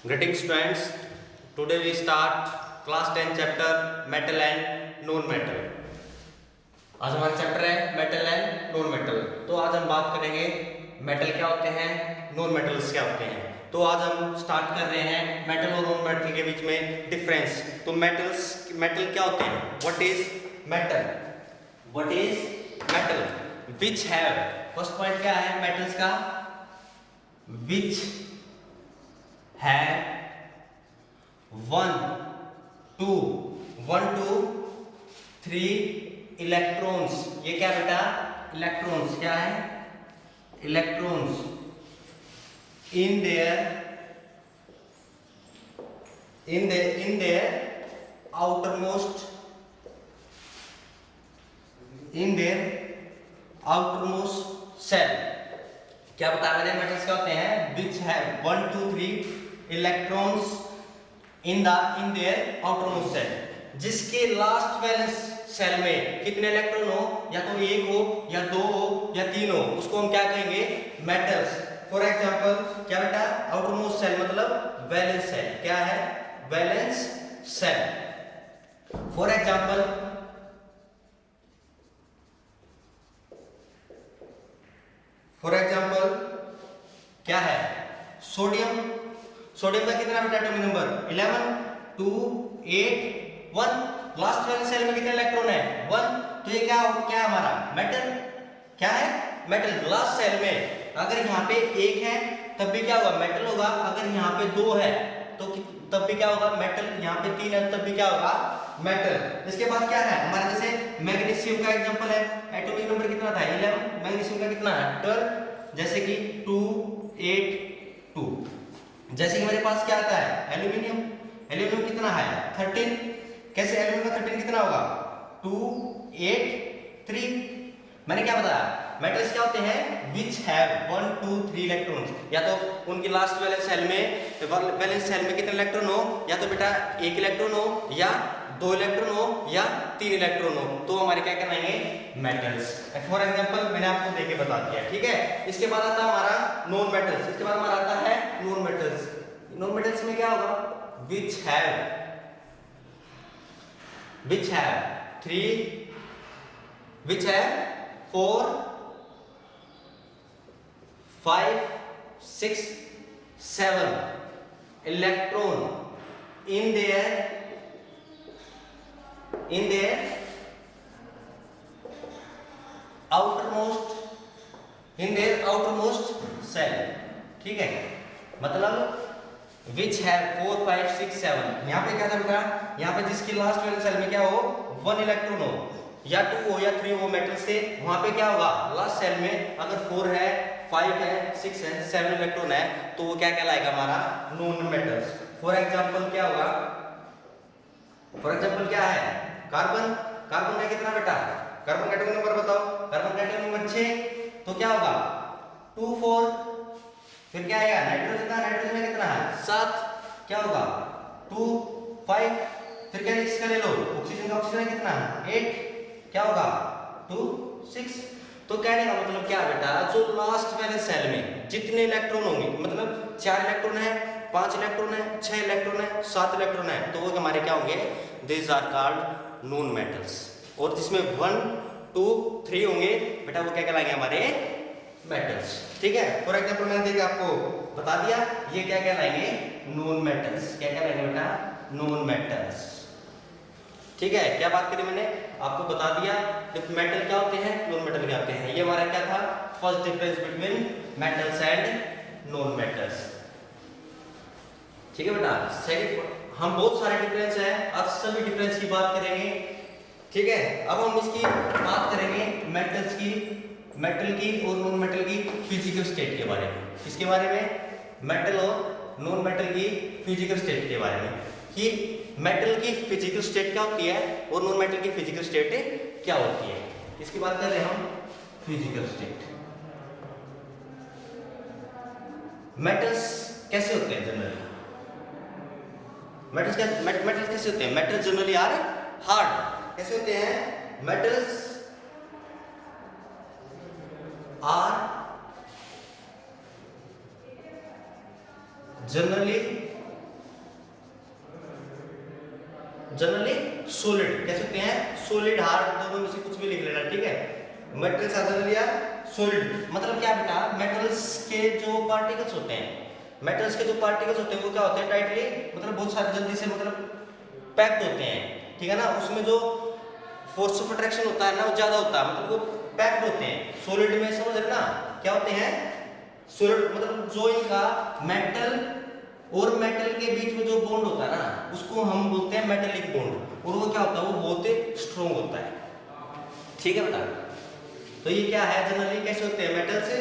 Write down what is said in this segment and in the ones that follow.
Greetings students. Today we start class 10 chapter metal and non-metal. आज हमारा chapter है metal and non metal. तो आज हम बात करेंगे मेटल क्या होते हैं, नॉन मेटल्स क्या होते हैं। तो आज हम स्टार्ट कर रहे हैं मेटल और नॉन मेटल के बीच में डिफरेंस। तो मेटल क्या होते हैं, what is metal, what is metal, which have, first point क्या है मेटल्स का, विच have one two three electrons। ये क्या बेटा, इलेक्ट्रॉन्स क्या है, electrons in their outermost cell। क्या बताया मैंने, मेटल्स क्या होते हैं, which have 1 2 3 electrons in their outermost shell, जिसके लास्ट वैलेंस सेल में कितने इलेक्ट्रॉन हो, या तो एक हो या दो हो या तीन हो, उसको हम क्या कहेंगे, मेटल्स। फॉर एग्जांपल क्या बेटा, आउटरमोस्ट सेल मतलब वैलेंस सेल, क्या है, वैलेंस सेल। फॉर एग्जांपल क्या है, सोडियम। सोडियम का कितना बेटा एटॉमिक नंबर 11 2 8 1। लास्ट वाले सेल में कितने इलेक्ट्रॉन है, 1। तो ये क्या क्या है हमारा मेटल, क्या है मेटल। लास्ट सेल में अगर यहाँ पे एक है तब भी क्या होगा, मेटल होगा। अगर यहाँ पे दो है तो तब भी क्या होगा, मेटल। यहाँ पे तीन है तब भी क्या होगा, मेटल। इसके बाद क्या है हमारे, जैसे मैग्नीशियम का एग्जांपल है, एटॉमिक नंबर कितना था 11, मैग्नीशियम का कितना है 12। जैसे कि 2 8 2। जैसे कि मेरे पास क्या आता है एल्यूमिनियम, एल्यूमिनियम कितना है 13। कैसे एल्यूमिनियम का 13 कितना होगा 2 8 3। मैंने क्या बताया, मेटल्स क्या होते हैं, विच हैव 1 2 3 इलेक्ट्रॉन्स, या तो उनकी लास्ट वैलेंस सेल में कितने इलेक्ट्रॉन हो, या तो बेटा एक इलेक्ट्रॉन हो या दो इलेक्ट्रॉन हो या तीन इलेक्ट्रॉन हो, तो हमारे क्या कहलाएंगे, मेटल्स। फॉर एग्जांपल मैंने आपको देके बता दिया, ठीक है। इसके बाद आता है हमारा नॉन मेटल्स, इसके बाद हमारा आता है नॉन मेटल्स। नॉन मेटल्स में क्या होगा, which have 3 which have 4 5 6 7 electron in their outermost cell, ठीक है। मतलब which have 4 5 6 7। यहाँ पे क्या था बेटा, यहाँ पे जिसकी लास्ट वाले सेल में क्या हो, 1 इलेक्ट्रॉन हो या 2 हो या 3 हो मेटल से, वहां पे क्या होगा, लास्ट सेल में अगर 4 है 5 है 6 है 7 इलेक्ट्रॉन है, तो वो क्या कहलाएगा हमारा, नॉन मेटल्स। फॉर एग्जांपल क्या होगा, फॉर एग्जांपल क्या है, कार्बन। कार्बन का कितना बेटा, कार्बन का एटॉमिक नंबर बताओ, कार्बन का एटॉमिक नंबर 6। तो क्या होगा 2 4। फिर क्या आएगा, नाइट्रोजन का, नाइट्रोजन में कितना है 7, क्या होगा 2 5। फिर क्या इसका ले लो, ऑक्सीजन का, ऑक्सीजन कितना है 8, क्या होगा 2 6। तो कहने का मतलब क्या बेटा, जो लास्ट वाले सेल में जितने इलेक्ट्रॉन होंगे, मतलब 4 इलेक्ट्रॉन है 5 इलेक्ट्रॉन है 6 इलेक्ट्रॉन है 7 इलेक्ट्रॉन है, तो वो हमारे क्या होंगे, this are called non metals. और जिसमें 1 2 3 होंगे बेटा, वो क्या कहलाएंगे हमारे मेटल्स, ठीक है। फॉर एग्जांपल मैंने देखा आपको बता दिया, ये क्या कहलाएंगे, नॉन मेटल्स। क्या कहलाएंगे बेटा, नॉन मेटल्स, ठीक है। क्या बात करी मैंने, आपको बता दिया मेटल क्या होते हैं, नॉन मेटल क्या होते हैं। ये हमारा क्या था, first difference between metals and non metals, ठीक है बेटा। सेकंड, हम बहुत सारे डिफरेंस है, आज सभी डिफरेंस की बात करेंगे, ठीक है। अब हम इसकी बात करेंगे मेटल्स की, मेटल की और नॉन मेटल की फिजिकल स्टेट के बारे में। किसके बारे में, मेटल और नॉन मेटल की फिजिकल स्टेट के बारे में, कि मेटल की फिजिकल स्टेट क्या होती है और नॉन मेटल की फिजिकल स्टेट क्या होती है। इसकी बात कर रहे हैं हम, फिजिकल स्टेट। मेटल्स कैसे होते हैं जनरली, मेटल्स कैसे होते हैं, मेटल्स जनरली आर हार्ड। कैसे होते हैं, metals are generally generally solid, कैसे होते हैं सॉलिड हार्ड, दोनों में से कुछ भी लिख लेना, ठीक है। Metals are generally are solid, मतलब क्या बेटा, मेटल्स के जो पार्टिकल्स होते हैं, मेटल्स के जो पार्टिकल्स होते हैं वो क्या होते हैं टाइटली, मतलब बहुत सारे जल्दी से मतलब पैक्ड होते हैं, ठीक है ना। उसमें जो फोर्स ऑफ अट्रैक्शन होता है ना वो ज्यादा होता है, मतलब वो पैक्ड होते हैं। सॉलिड में समझ रहे ना क्या होते हैं सॉलिड, मतलब जो इनका मेटल और मेटल के बीच में जो बॉन्ड होता है ना उसको हम बोलते हैं मेटेलिक बॉन्ड, और वो क्या होता है वो बहुत स्ट्रॉन्ग होता है, ठीक है बेटा। तो ये क्या है जनरली कैसे होते हैं मेटल से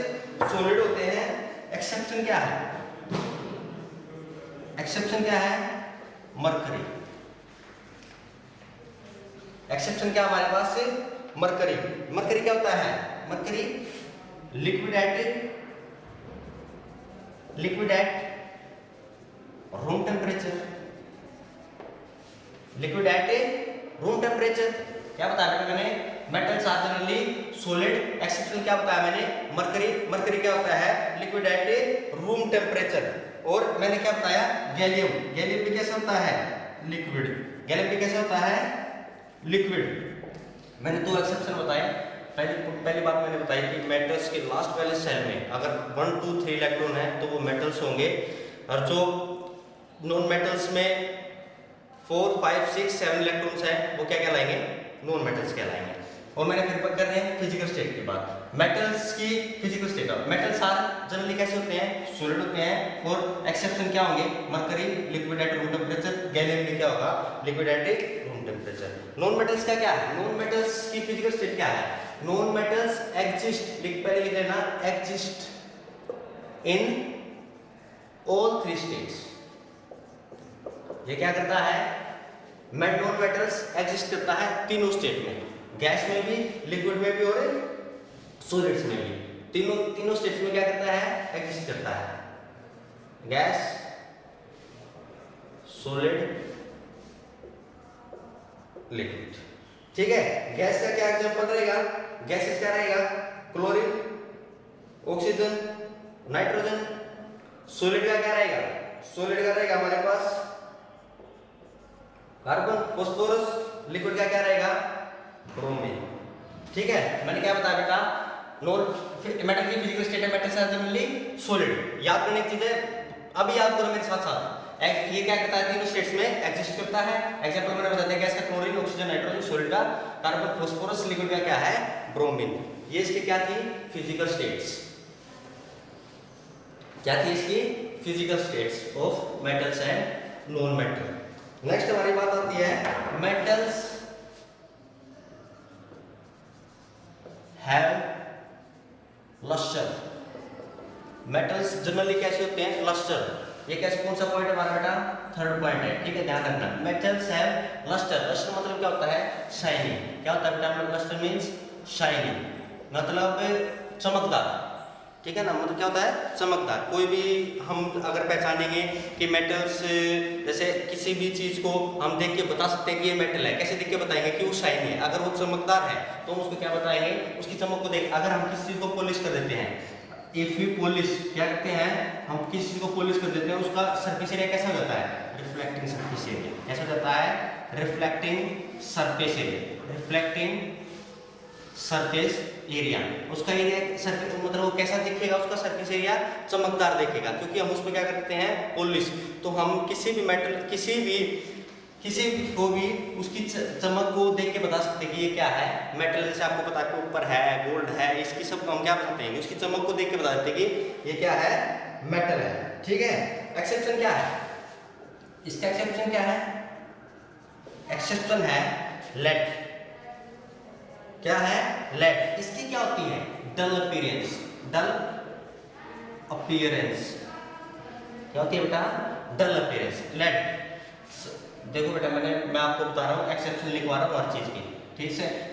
सॉलिड होते हैं। एक्सेप्शन क्या है, एक्सेप्शन क्या है मरकरी, एक्सेप्शन क्या हमारे पास से मरकरी। मरकरी क्या होता है, mercury liquid at room temperature, liquid at room temperature. क्या बताया बेटा मैंने, metals are generally solid, exception क्या बताया मैंने मरकरी, मरकरी क्या होता है लिक्विड एट रूम टेम्परेचर। और मैंने क्या बताया गैलियम, गैलियम भी कैसे होता है लिक्विड, गैलियम भी कैसे होता है लिक्विड। मैंने दो एक्सेप्शन बताए, पहली बात मैंने बताई कि मेटल्स के लास्ट वाले सेल में अगर 1 2 3 इलेक्ट्रॉन है तो वो मेटल्स होंगे, और जो नॉन मेटल्स में 4 5 6 7 इलेक्ट्रॉन्स हैं वो क्या कहलाएंगे नॉन मेटल्स कहलाएंगे। और मैंने फिर कर रहे हैं फिजिकल स्टेट की बात, मेटल्स की physical state. Metals are generally कैसे होते हैं सॉलिड होते हैं, और एक्सेप्शन क्या होंगे mercury liquid at room temperature, gallium भी क्या होगा liquid at room temperature. Non metals का क्या है, नॉन मेटल्स की फिजिकल स्टेट क्या है, नॉन मेटल्स एग्जिस्ट, पहले लिख लेना एग्जिस्ट इन ऑल 3 स्टेट्स। ये क्या करता है नॉन मेटल्स एग्जिस्ट करता है तीनों स्टेट में, गैस में भी, लिक्विड में भी और सॉलिड्स में भी, तीनों स्टेट्स में क्या करता है एग्जिस्ट करता है, गैस सॉलिड लिक्विड, ठीक है। गैस का क्या एग्जांपल रहेगा, गैसेस क्या रहेगा क्लोरीन, ऑक्सीजन, नाइट्रोजन। सॉलिड का क्या रहेगा, सॉलिड का रहेगा हमारे पास कार्बन, फास्फोरस। लिक्विड का क्या रहेगा ब्रोमीन, ठीक है। मैंने क्या बताया बेटा नॉन मेटल की फिजिकल स्टेट है मेटल्स आर जनरली सॉलिड। याद करने की चीज है, अभी याद करो मेरे साथ साथ, ये क्या करता है तीनों स्टेट्स में एग्जिस्ट करता है। एग्जांपल मैंने बता दिया गैस का क्लोरीन, ऑक्सीजन, नाइट्रोजन, सॉलिड का कार्बन, फास्फोरस, लिक्विड का क्या है ब्रोमीन। ये इसकी क्या थी फिजिकल स्टेट्स, क्या थी इसकी physical states of metals and non metal. Next हमारी बात आती है metals have lustre. Metals generally कैसे होते हैं लस्टर, ये कैसे कौन सा पॉइंट हमारा बेटा थर्ड पॉइंट है, ठीक है ध्यान रखना। मेटल्स हैव लस्टर, लस्टर मतलब क्या होता है शाइनिंग, क्या होता है बेटा लस्टर मींस शाइनिंग, मतलब चमकदार, ठीक है ना, मतलब क्या होता है चमकदार। कोई भी हम अगर पहचानेंगे कि मेटल्स, जैसे किसी भी चीज को हम देख के बता सकते हैं कि ये मेटल है, कैसे देख के बताएंगे कि वो शाइनी है, अगर वो चमकदार है तो हम उसको क्या बताएंगे उसकी चमक को देख। अगर हम किसी चीज को पॉलिश कर देते हैं, इफ वी पॉलिश, क्या करते हैं हम किसी चीज को पॉलिश कर देते हैं, उसका सरफेस एरिया कैसा हो जाता है रिफ्लेक्टिंग सरफेस एरिया, कैसा हो जाता है reflecting surface area, reflecting surface area. उसका एरिया सरफेस मतलब वो कैसा दिखेगा, उसका सरफेस एरिया चमकदार दिखेगा, क्योंकि हम उसमें क्या करते हैं पॉलिश। तो हम किसी भी मेटल किसी को भी उसकी चमक को देख के बता सकते हैं कि ये क्या है मेटल। जैसे आपको पता है ऊपर है गोल्ड है, इसकी सब हम क्या बताते हैं उसकी चमक को देख के बता देते हैं कि ये क्या है मेटल है, ठीक है। एक्सेप्शन क्या है इसका, एक्सेप्शन क्या है, एक्सेप्शन है लेड, क्या है लेड। इसकी क्या होती है डल अपीयरेंस, डल अपीयरेंस क्या होती है बेटा डल अपीयरेंस लेड। देखो बेटा मैं आपको बता रहा हूँ एक्सेप्शन लिखवा रहा हूँ हर चीज की,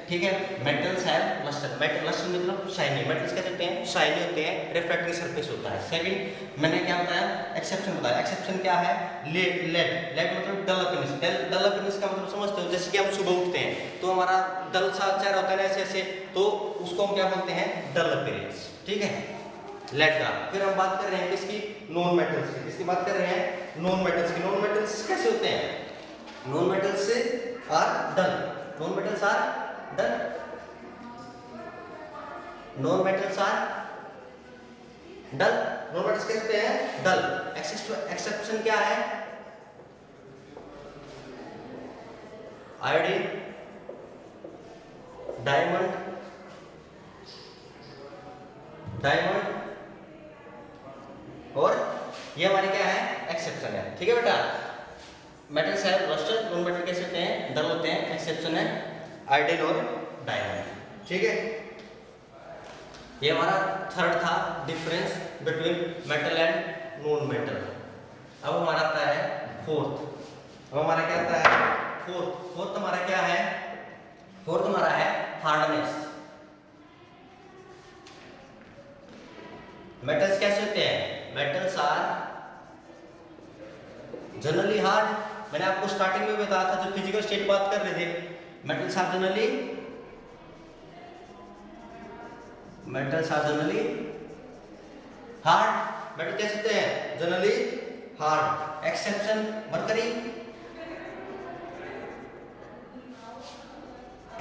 ठीक है। मेटल्स है लस्टर, मेटल लस्टर मतलब शाइनी, मेटल्स क्या होते हैं शाइनी होते हैं, रिफ्लेक्टिंग सरफेस होता है। सेकंड मैंने क्या बताया एक्सेप्शन बताया, एक्सेप्शन क्या है लेड, लेड मतलब डल अपीयरेंस, डल अपीयरेंस का मतलब समझते हो, जैसे कि हम सुबह उठते हैं तो हमारा डल सा चेहरा होता है ना ऐसे ऐसे, तो उसको हम क्या बोलते हैं डल अपीयरेंस, ठीक है लेड का। फिर हम बात कर रहे हैं किसकी नॉन मेटल्स की, किसकी बात कर रहे हैं नॉन मेटल्स की। नॉन मेटल्स कैसे होते हैं non metals are dull, non metals are dull, non metals are dull, non metals कैसे होते हैं डल। एक्सेप्शन क्या है, आयोडीन, डायमंड, डायमंड, और ये हमारे क्या है एक्सेप्शन है। ठीक है बेटा, मेटल्स है लस्टर, नॉन मेटल कैसे होते हैं डल होते हैं, एक्सेप्शन है आयोडीन और डायमंड। ठीक है, ये हमारा थर्ड था difference between metal and non metal. अब हमारा आता है फोर्थ, अब हमारा क्या आता है फोर्थ। फोर्थ हमारा क्या है, फोर्थ हमारा है हार्डनेस। मेटल्स कैसे होते हैं, मेटल्स आर जनरली हार्ड। मैंने आपको स्टार्टिंग में बताया था जब फिजिकल स्टेट बात कर रहे थे, metals are generally, metals are generally hard. Metal कैसे होते हैं generally hard. Exception mercury,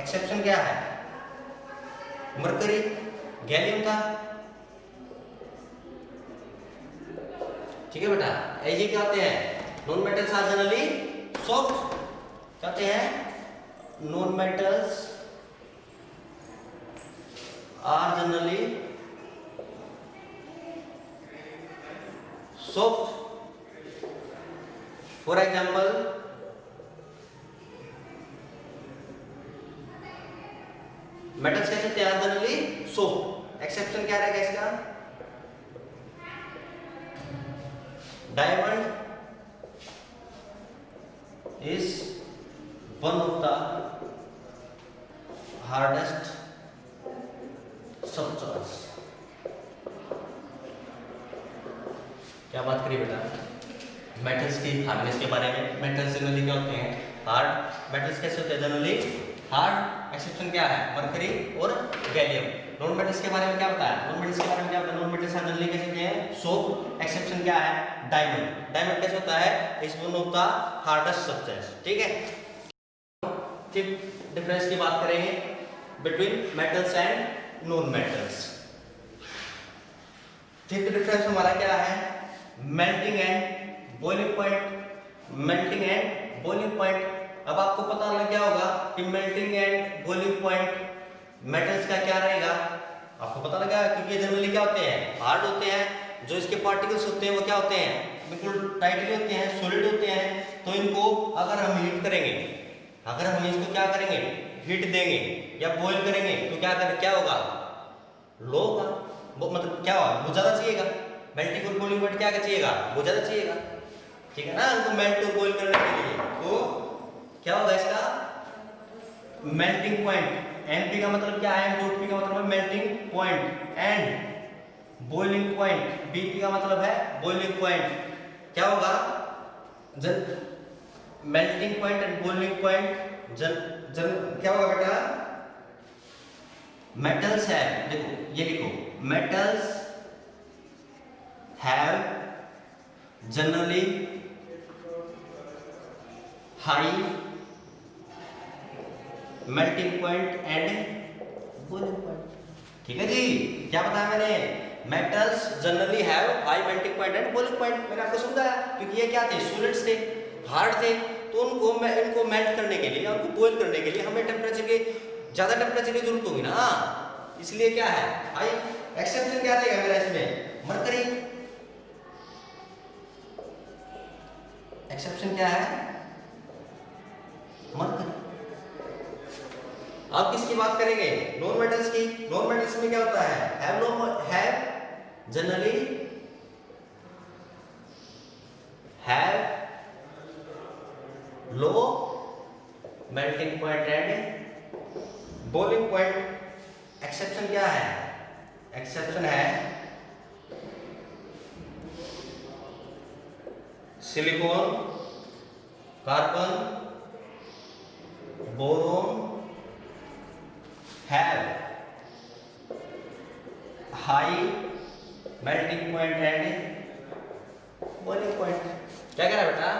exception क्या है मरकरी, गैलियम था। ठीक है बेटा, ये क्या होते हैं non metals are generally soft, कहते हैं non metals are generally soft. For example metals कैसे होते हैं जनरली सॉफ्ट। एक्सेप्शन क्या रहेगा इसका, diamond is one of the hardest substances। क्या बात करिए बेटा मेटल्स की हार्डनेस के बारे में। मेटल्स जनरली क्या होते हैं हार्ड, मेटल्स कैसे होते हैं जनरली हार्ड। एक्सेप्शन क्या है मरकरी और गैलियम। नॉन मेटल्स के बारे में क्या बताया, नॉन मेटल्स के बारे में क्या बताया, नॉन मेटल्स जनरली कैसे होते हैं सॉफ्ट। एक्सेप्शन क्या है डायमंड, डायमंड कैसे होता है is one of the hardest substance. ठीक है, फिफ्थ डिफरेंस की बात करेंगे between metals and non metals. Fifth difference हमारा क्या है melting and boiling point. Melting and boiling point, अब आपको पता लग गया होगा कि melting and boiling point metals का क्या रहेगा, आपको पता लगा क्योंकि ये जनरली क्या होते हैं हार्ड होते हैं। जो इसके पार्टिकल्स होते हैं वो क्या होते हैं बिल्कुल टाइटली होते हैं, सॉलिड होते हैं। तो इनको अगर हम हीट करेंगे, अगर हम इसको क्या करेंगे हीट देंगे या बॉईल करेंगे तो क्या होगा लो होगा, मतलब क्या होगा वो ज्यादा चाहिएगा। मेल्टिंग और बॉइलिंग पॉइंट क्या चाहिएगा वो ज्यादा चाहिएगा। ठीक है ना, तो मेल्ट और बॉईल करने के लिए तो क्या होगा इसका मेल्टिंग पॉइंट। एमपी का मतलब क्या है, पी का मतलब है melting point and boiling point, BP का मतलब है बॉइलिंग पॉइंट। क्या होगा जब melting point and boiling point जब क्या होगा बेटा मेटल्स है, देखो ये लिखो metals have generally high melting point and boiling point. ठीक है जी, क्या बताया मैंने metals generally have high melting point and boiling point. मैंने आपको समझाया क्योंकि ये क्या थे सॉलिड्स थे, हार्ड थे, तो इनको मेल्ट करने के लिए उनको बॉईल करने के लिए हमें टेम्परेचर के ज्यादा टेम्परेचर की जरूरत होगी ना, इसलिए क्या है हाई। एक्सेप्शन क्या रहेगा मेरा इसमें मरकरी। एक्सेप्शन क्या है मरकरी। अब किसकी बात करेंगे नॉन मेटल्स की। नॉन मेटल्स में क्या होता है have generally have low melting point and boiling point. Exception क्या है, एक्सेप्शन है silicon, carbon, boron have high melting point and boiling point। क्या कह रहा है बेटा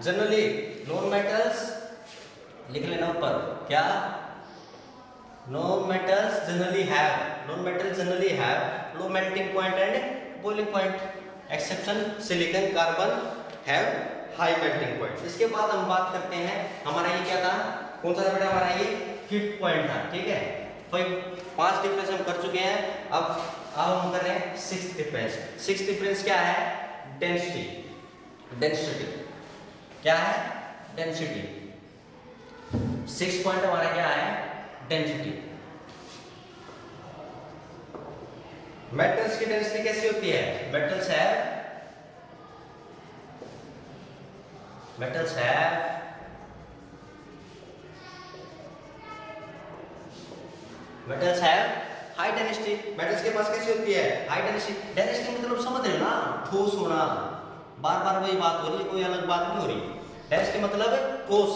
जनरली नॉन मेटल्स लिख लेना ऊपर क्या, no metals generally have low melting point and boiling point, exception silicon carbon have high melting point. इसके बाद हम बात करते हैं, हमारा ये क्या था, कौन सा था बेटा, हमारा ये 5th पॉइंट था, ठीक है। 5 डिफरेंस हम कर चुके हैं, अब हम कर रहे हैं 6th डिफरेंस। 6th डिफरेंस क्या है, डेंसिटी क्या है, डेंसिटी। 6 पॉइंट हमारा क्या है, डेंसिटी। मेटल्स की डेंसिटी कैसी होती है, मेटल्स है हाई डेंसिटी। मेटल्स के पास कैसी होती है, हाई डेंसिटी। डेंसिटी मतलब समझ रहे हो ना, ठोस होना, बार बार वही बात हो रही है, कोई अलग बात नहीं हो रही। डेंसिटी मतलब ठोस।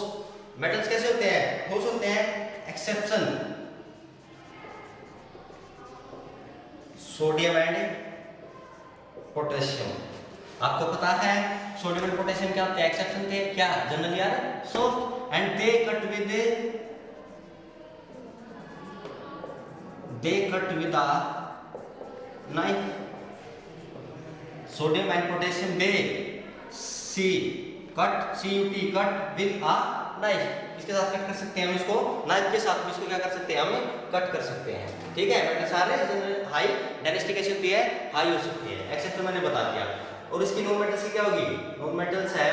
मेटल्स कैसे होते हैं, ठोस होते हैं। Exception sodium and potassium. आपको पता है सोडियम एंड पोटेशियम क्या होते हैं, एक्सेप्शन थे क्या, generally are soft and they cut with a knife. Sodium and potassium they cut with a knife। इसके साथ कट कर सकते हैं हम, इसको नाइफ के साथ भी इसको क्या कर सकते हैं, हम कट कर सकते हैं, ठीक है। मेटल सारे हाई डेंसिटी कैसी होती है, हाई हो सकती है। एक्सेप्शन मैंने बता दिया। और इसकी नॉन मेटल्स की क्या होगी, नॉन मेटल्स है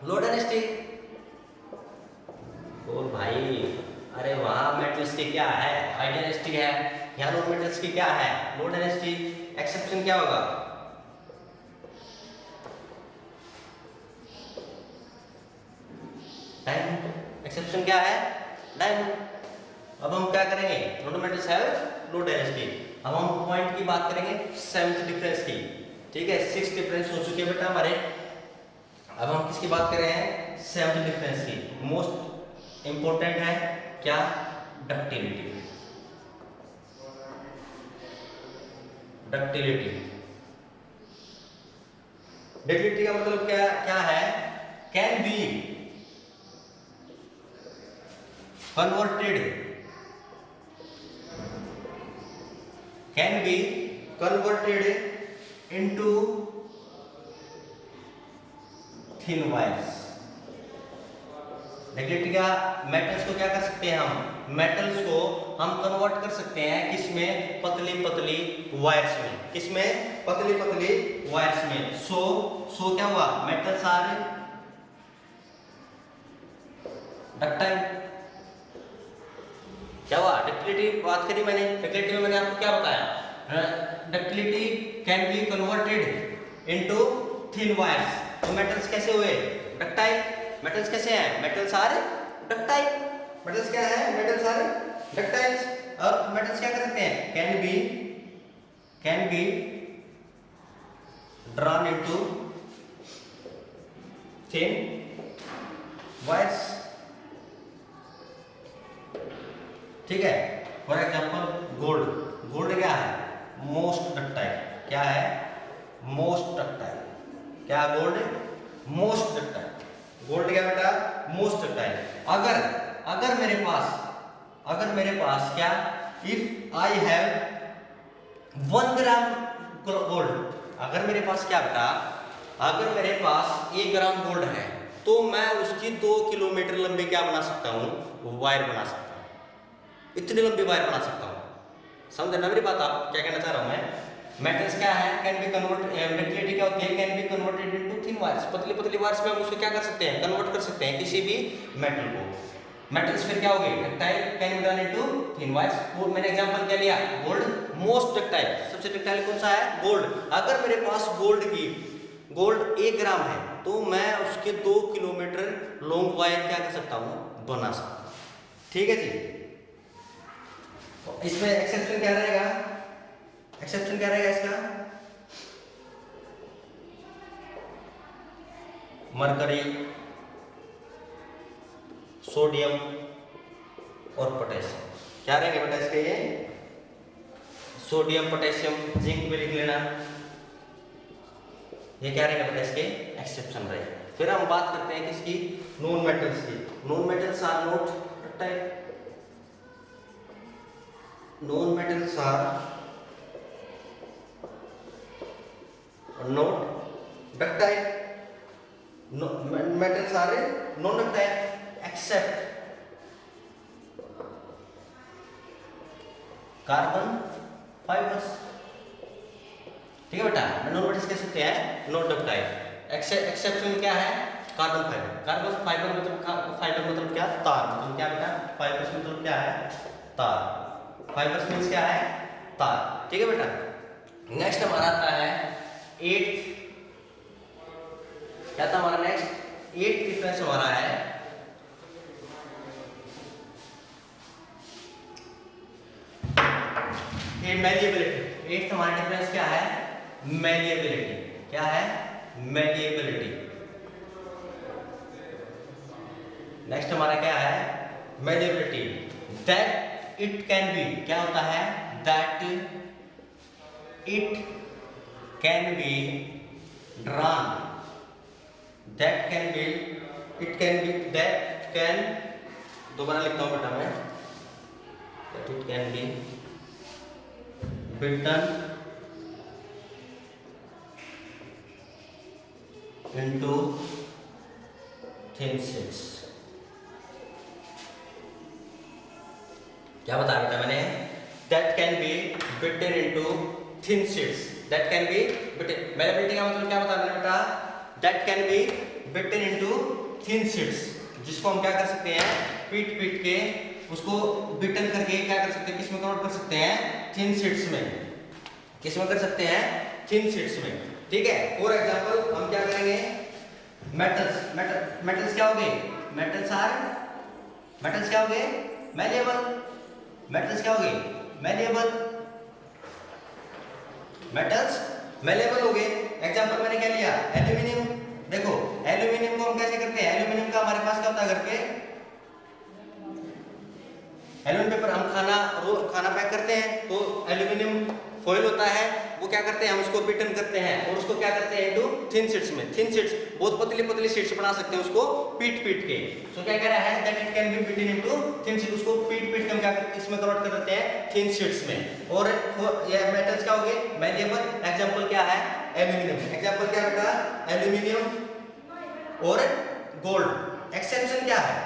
लो डेंसिटी। और भाई अरे वहां मेटल्स की क्या है, हाई डेंसिटी है, यहाँ नॉन मेटल्स की क्या है, लो डेंसिटी। एक्सेप्शन क्या होगा, डायमंड। एक्सेप्शन क्या है, डायमंड। अब हम क्या करेंगे, नॉन मेटल्स है लो डेंसिटी। अब हम पॉइंट की बात करेंगे 7th डिफरेंस की, ठीक है। 6 डिफरेंस हो चुके हैं बेटा हमारे, अब हम किसकी बात कर रहे हैं, 7th डिफरेंस की। मोस्ट इंपॉर्टेंट है क्या, डक्टिलिटी। डक्टिलिटी का मतलब क्या है, can be converted into thin wires। Ductility का मेटल्स को क्या कर सकते हैं हम, मेटल्स को हम कन्वर्ट कर सकते हैं किसमें, पतली पतली वायर्स में। किसमें, पतली पतली वायर्स में। सो क्या हुआ, मेटल्स आर डक्टाइल। क्या हुआ, डक्टिलिटी बात करी मैंने, डक्टिलिटी में मैंने आपको क्या बताया, ductility can be converted into thin wires. तो मेटल्स कैसे हुए, डक्टाइल। मेटल्स कैसे हैं, मेटल्स आर डक्टाइल। मेटल्स क्या है, मेटल्स आर डक्टाइल्स। और मेटल्स क्या कर सकते हैं, can be drawn into thin wires, ठीक है। फॉर एग्जांपल गोल्ड क्या है, मोस्ट डक्टाइल। क्या है, मोस्ट डक्टाइल। क्या गोल्ड, मोस्ट डक्टाइल। गोल्ड क्या बेटा, मोस्ट डक्टाइल। अगर मेरे पास क्या, if I have 1 gram gold, अगर मेरे पास क्या बेटा, अगर मेरे पास 1 ग्राम गोल्ड है, तो मैं उसकी 2 किलोमीटर लंबी क्या बना सकता हूँ, वायर बना सकता हूँ। इतनी लंबी वायर बना सकता हूँ। समझ ना मेरी बात, आप क्या कहना चाह रहा हूँ मैं। मेटल्स क्या है, कैन बी कन्वर्ट, डक्टिलिटी क्या होती है, can be converted into thin wires. पतली पतली वायर्स में हम उसको क्या कर सकते हैं, कन्वर्ट कर सकते हैं किसी भी मेटल को। मेटल्स फिर क्या हो गए, ductile can be done into thin wires. और मैंने एग्जांपल क्या लिया, गोल्ड मोस्ट डक्टाइल। सबसे डक्टाइल कौन सा है, गोल्ड। अगर मेरे पास गोल्ड 1 ग्राम है, तो मैं उसके 2 किलोमीटर लॉन्ग वायर क्या कर सकता हूँ, बना सकता हूँ, ठीक है जी। इसमें एक्सेप्शन क्या रहेगा, इसका, मरकरी, सोडियम और पोटेशियम। क्या रहेंगे बेटा इसके, ये सोडियम, पोटेशियम, जिंक भी लिख लेना। ये क्या रहेगा बेटा, इसके एक्सेप्शन रहेगा। फिर हम बात करते हैं किसकी, नॉन मेटल्स की। Non metals are not ductile, non metals are not ductile, metals are non ductile except carbon fibres. ठीक है बेटा, नॉन मेटल्स कह सकते हैं नॉट डक्टाइल। एक्सेप्शन क्या है, कार्बन फाइबर। कार्बन फाइबर मतलब, फाइबर मतलब क्या, तार। मतलब क्या बेटा, फाइबर्स मतलब क्या है, तार। फाइबर्स मीन्स क्या है, तार। ठीक है बेटा। नेक्स्ट हमारा आता है 8th, क्या था हमारा नेक्स्ट, 8th डिफरेंस हमारा है मैलिएबिलिटी। 8th हमारा डिफरेंस क्या है, मैलिएबिलिटी। क्या है, मैलिएबिलिटी। नेक्स्ट हमारा क्या है, malleability. That it can B, क्या होता है, that it can be drawn, that can be, it can B, that can, दोबारा लिखता हूं बेटा मैं, that it can B beaten into thin sheets। क्या बताया बेटा मैंने, that can be beaten into thin sheets, that can be beaten। Malleability का मतलब क्या बताया मैंने बेटा, that can be beaten into thin sheets, जिसको हम क्या कर सकते हैं, पीट पीट के उसको बिटन करके क्या कर सकते हैं, किसमें कन्वर्ट कर सकते हैं, थिन शीट्स में। किसमें कर सकते हैं, थिन शीट्स में। ठीक है। फॉर एग्जांपल हम क्या करेंगे, मेटल्स, मेटल्स क्या हो गए, मेटल्स क्या हो गए, मैलिएबल। मेटल्स क्या हो गए, मैलिएबल, मेटल्स मैलिएबल हो गए। एग्जांपल मैंने क्या लिया, एल्यूमिनियम। देखो एल्यूमिनियम को हम कैसे करते हैं, एल्यूमिनियम का हमारे पास क्या होता है घर पे, एल्यूमिनियम पेपर। हम खाना पैक करते हैं तो एल्यूमिनियम फॉइल होता है, वो क्या करते हैं, हम उसको बिटन करते हैं और उसको क्या करते हैं, इनटू थिन शीट्स में। थिन शीट्स बहुत पतली पतली शीट्स बना सकते हैं उसको पीट पीट के। सो क्या कह रहा है, that it can be beaten into thin sheet, उसको पीट पीट के हम क्या करते हैं, इसमें कन्वर्ट कर देते हैं, थिन शीट्स में। और ये मेटल्स क्या हो गए, मैलिएबल। एग्जांपल क्या है, एल्यूमिनियम। एग्जांपल क्या बेटा, एल्यूमिनियम और गोल्ड। एक्सेप्शन क्या है,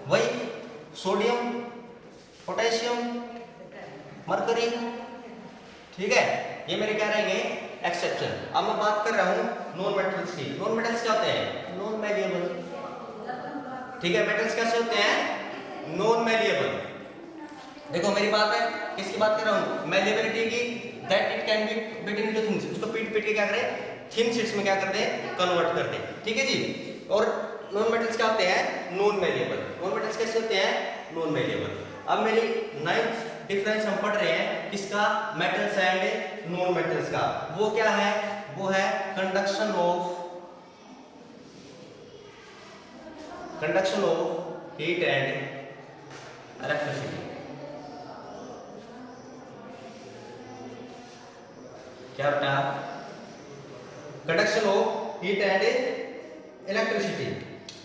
वही सोडियम, पोटेशियम, मरकरी। ठीक है, ये मेरे क्या रहेंगे, एक्सेप्शन। अब मैं बात कर रहा हूं नॉन मेटल्स की। नॉन मेटल्स क्या होते हैं, नॉन मैलिएबल। ठीक है, मेटल्स कैसे होते हैं, नॉन मैलिएबल। देखो मेरी बात है, किसकी बात कर रहा हूं, मैलिएबिलिटी की। That it can be beaten into thin sheets, उसको पीट पीट के क्या करें, थिन शीट्स में क्या कर दे, कन्वर्ट कर दे। ठीक है जी। और नॉन मेटल्स क्या होते हैं, नॉन मैलिएबल। नॉन मेटल्स कैसे होते हैं, नॉन मैलिएबल। अब मेरी 9th डिफरेंस हम पढ़ रहे हैं किसका, मेटल्स एंड नॉन मेटल्स का। वो क्या है, वो है conduction of heat and electricity. क्या बेटा, conduction of heat and electricity.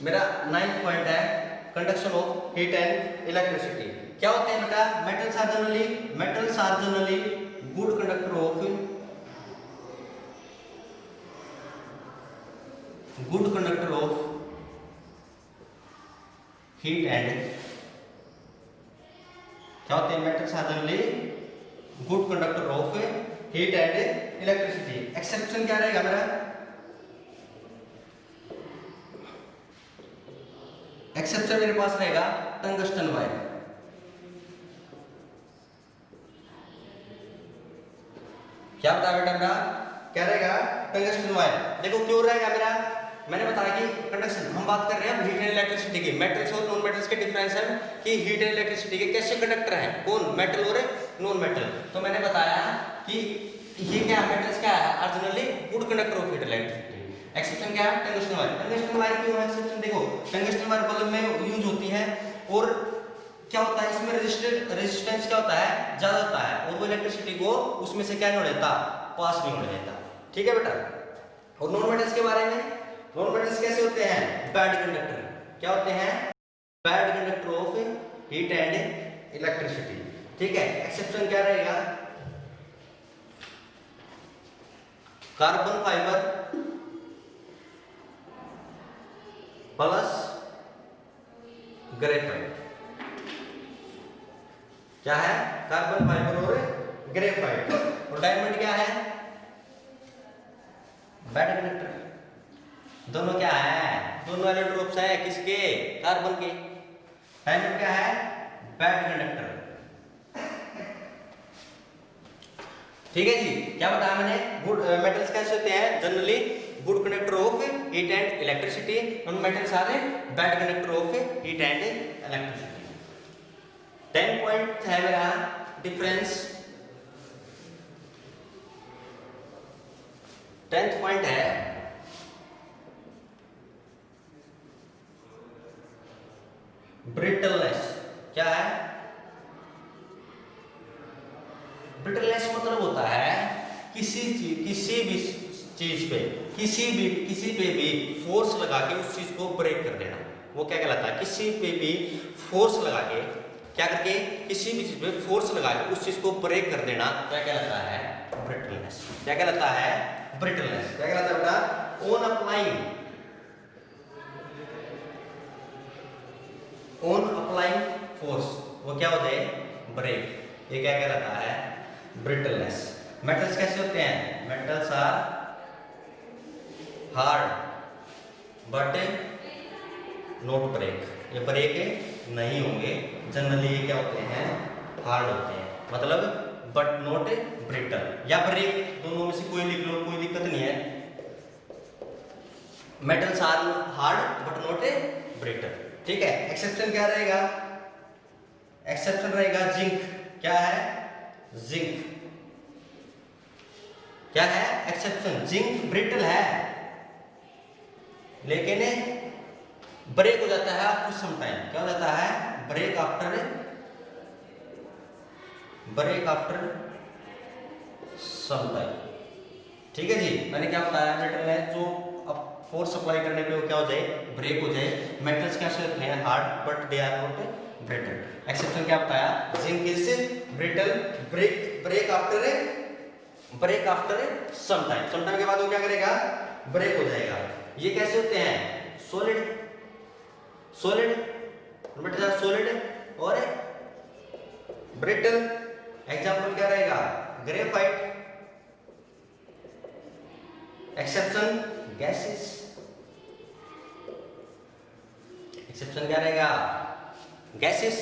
मेरा 9th पॉइंट है conduction of heat and electricity. क्या होते हैं बेटा, metals are generally good conductor of heat and, क्या होते हैं, metals are generally good conductor of heat and electricity. Exception क्या रहेगा मेरा, एक्सेप्शन मेरे पास रहेगा टंगस्टन वायर। क्या बताया बेटा मेरा, क्या रहेगा, टंगस्टन वायर। देखो क्यों रहेगा मेरा, मैंने बताया कि कंडक्शन, हम बात कर रहे हैं हीट एंड इलेक्ट्रिसिटी की। मेटल्स और नॉन मेटल्स के डिफरेंस है कि हीट एंड इलेक्ट्रिसिटी के कैसे कंडक्टर हैं, कौन, मेटल और नॉन मेटल। तो मैंने बताया कि ये क्या मेटल्स क्या है, are generally good conductor of heat electricity. Exception क्या है, टंगस्टन वायर। टंगस्टन वायर क्यों है एक्सेप्शन, देखो टंगस्टन वायर बल्ब में यूज होती है और क्या होता है इसमें रेजिस्टेंस क्या होता है, ज्यादा होता है, और वो इलेक्ट्रिसिटी को उसमें से क्या नहीं हो देता, पास नहीं होने देता। ठीक है बेटा। और नॉन मेटल्स के बारे में, नॉन मेटल्स कैसे होते हैं, बैड कंडक्टर। क्या होते हैं, bad conductor of heat and electricity. ठीक है। एक्सेप्शन क्या रहेगा, कार्बन फाइबर प्लस ग्रेफाइट। क्या है, कार्बन फाइबर और ग्रेफाइट। और डायमंड क्या है, बैड कंडक्टर। दोनों क्या है, दोनों एलोट्रोप्स है किसके, कार्बन के। डायमंड क्या है, बैड कंडक्टर। ठीक है जी। क्या बताया मैंने, गुड मेटल्स कैसे होते हैं, generally good conductor of heat and electricity, non metals are bad conductor of heat and electricity. 10 point है मेरा डिफरेंस। 10th पॉइंट है ब्रिटलनेस। क्या है, ब्रिटलनेस मतलब होता है किसी भी चीज पे किसी पे भी फोर्स लगा के उस चीज को ब्रेक कर देना, वो क्या कहलाता है, किसी पे भी फोर्स लगा के, क्या करके, किसी भी चीज पे फोर्स लगा के उस चीज को ब्रेक कर देना, क्या कहलाता है, ब्रिटलनेस। क्या कहलाता है, ब्रिटलनेस। क्या कहलाता है बेटा, ऑन अप्लाइंग फोर्स, वो क्या होता है, ब्रेक। ये क्या कहलाता है, ब्रिटलनेस। मेटल्स कैसे होते हैं, metals are hard but not break. ये ब्रेक नहीं होंगे, जनरली ये क्या होते हैं, हार्ड होते हैं, मतलब बट नॉट ब्रिटल या ब्रेक, दोनों में से कोई लिख लो, कोई दिक्कत नहीं है। Metals are hard but not brittle. ठीक है। एक्सेप्शन क्या रहेगा, एक्सेप्शन रहेगा जिंक। क्या है, जिंक। क्या है, एक्सेप्शन, जिंक ब्रिटल है लेकिन ब्रेक हो जाता है आफ्टर सम टाइम। क्या हो जाता है, ब्रेक आफ्टर सम टाइम। ठीक है जी। मैंने क्या बताया, मेटल है जो अब फोर्स अप्लाई करने पे वो क्या हो जाए, ब्रेक हो जाए। मेटल्स कैसे होते हैं, hard but they are not brittle. Exception क्या बताया, zinc is brittle, break after some time के बाद वो क्या करेगा, ब्रेक हो जाएगा। ये कैसे होते हैं, सॉलिड और ब्रिटल। एग्जांपल क्या रहेगा, ग्रेफाइट। Exception gases. एक्सेप्शन क्या रहेगा, गैसेस।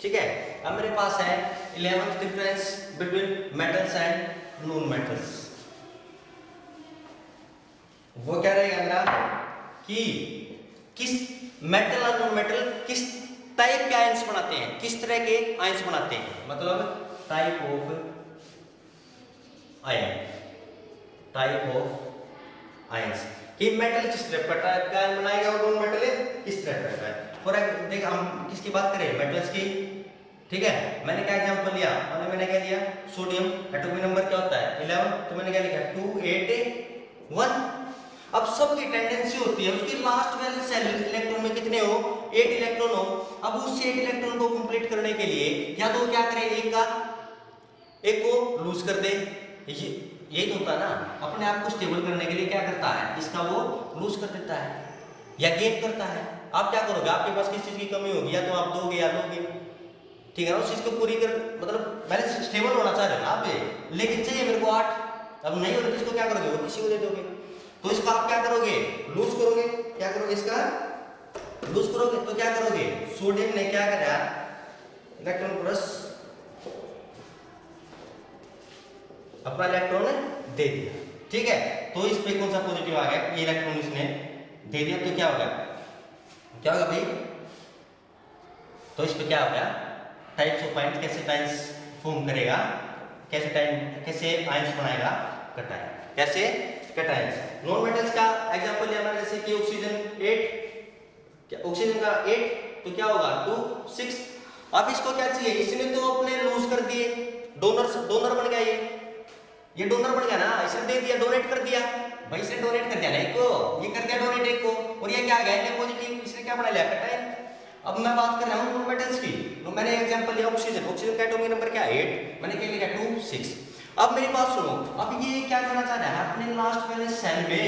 ठीक है। अब मेरे पास है 11th difference between metals and non metals. वो क्या रहेगा मेरा, कि किस मेटल और नॉन मेटल किस टाइप के आयंस बनाते हैं, किस तरह के आयंस बनाते हैं, मतलब टाइप ऑफ आयंस कि मेटल किस तरह का आयन बनाएगा और नॉन मेटल किस तरह का है। फॉर एग्जांपल देख, हम किसकी बात करें, मेटल्स की। ठीक है। मैंने क्या एग्जांपल लिया, मैंने क्या लिया, सोडियम। एटॉमिक नंबर क्या होता है, 11, तो मैंने क्या लिखा, 2 8 1। अब सबकी टेंडेंसी होती है उसकी लास्ट वैलेंस इलेक्ट्रॉन में कितने हो, 8 इलेक्ट्रॉन हो। अब उस 8 इलेक्ट्रॉन को कंप्लीट करने के लिए या तो क्या करे, एक को लूज कर दे, यही तो होता है ना, अपने आप को स्टेबल करने के लिए क्या करता है, इसका वो लूज कर देता है या गेन करता है। आप क्या करोगे, आपके पास किस चीज की कमी होगी, या तो आप दोगे या लोगे। ठीक है ना, उस चीज को पूरी कर, मतलब पहले स्टेबल होना चाह रहे हो ना आप, लेकिन चाहिए मेरे को 8, अब नहीं हो रहा, इसको क्या करोगे, वो किसी को दे दोगे। तो इसका आप क्या करोगे, लूज करोगे। क्या करोगे, इसका लूज करोगे, तो क्या करोगे, सोडियम ने क्या करा, इलेक्ट्रॉन प्लस अपना इलेक्ट्रॉन दे दिया। ठीक है। तो इस पे कौन सा पॉजिटिव आ गया, ये इलेक्ट्रॉन इसने दे दिया, तो क्या होगा, क्या होगा भाई, तो इस पे क्या होगा, टाइप्स ऑफ आयंस, कैसे आयंस फॉर्म करेगा, कैसे आयंस बनाएगा, कटायन, कैसे कटायंस। नॉन मेटल्स का एग्जांपल लिया मैंने, जैसे कि ऑक्सीजन 8, क्या ऑक्सीजन का 8, तो क्या होगा 2 6, अब इसको क्या चाहिए, इसने तो अपने लूज कर दिए, डोनर बन गया, ये डोनर बन गया ना, इसने दे दिया, डोनेट कर दिया भाई, इसने डोनेट कर दिया ना एक को, ये कर दिया डोनेट एक को, और ये क्या आ गया ये पॉजिटिव, इसने क्या बना लिया कैटायन। अब मैं बात कर रहा हूँ नॉन मेटल्स की, तो मैंने एग्जांपल लिया ऑक्सीजन, ऑक्सीजन का एटॉमिक नंबर क्या है 8, मैंने क्या लिखा 2 6। अब मेरी बात सुनो, अब ये क्या करना चाह रहा है अपने लास्ट वैलेंस सेल में,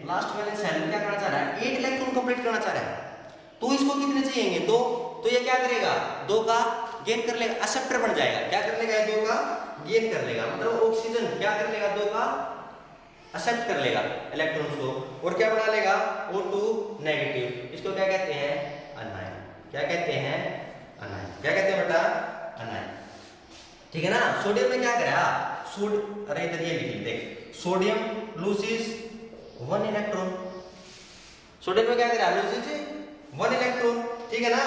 लास्ट वैलेंस सेल में क्या करना चाह रहा है 8 इलेक्ट्रॉन कंप्लीट करना चाह रहा है, तो इसको कितने चाहिए, तो ये क्या करेगा 2 का गेन कर लेगा, एक्सेप्टर बन जाएगा, क्या कर लेगा 2 का गेन कर लेगा, मतलब ऑक्सीजन क्या कर लेगा 2 का एक्सेप्ट कर लेगा इलेक्ट्रॉन्स को, और क्या बना लेगा O2 नेगेटिव, इसको क्या कहते हैं अनायन, क्या कहते हैं अनायन, क्या कहते हैं बेटा अनायन, ठीक है ना। सोडियम में क्या करा, अरे इधर ये लिखी देख, सोडियम लूजिस 1 इलेक्ट्रॉन, सोडियम में क्या करा लूजिस 1 इलेक्ट्रॉन, ठीक है ना।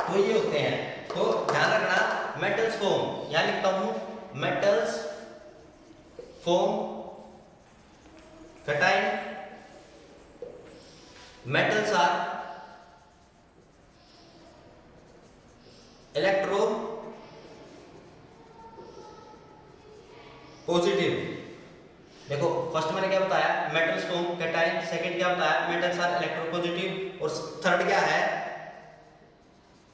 तो ये होते हैं, तो ध्यान रखना मेटल्स फॉर्म, यहां लिखता हूं metals form cation, metals are electro positive. देखो फर्स्ट मैंने क्या बताया मेटल्स फॉर्म कैटायन, सेकंड क्या बताया मेटल्स आर इलेक्ट्रो पॉजिटिव, और थर्ड क्या है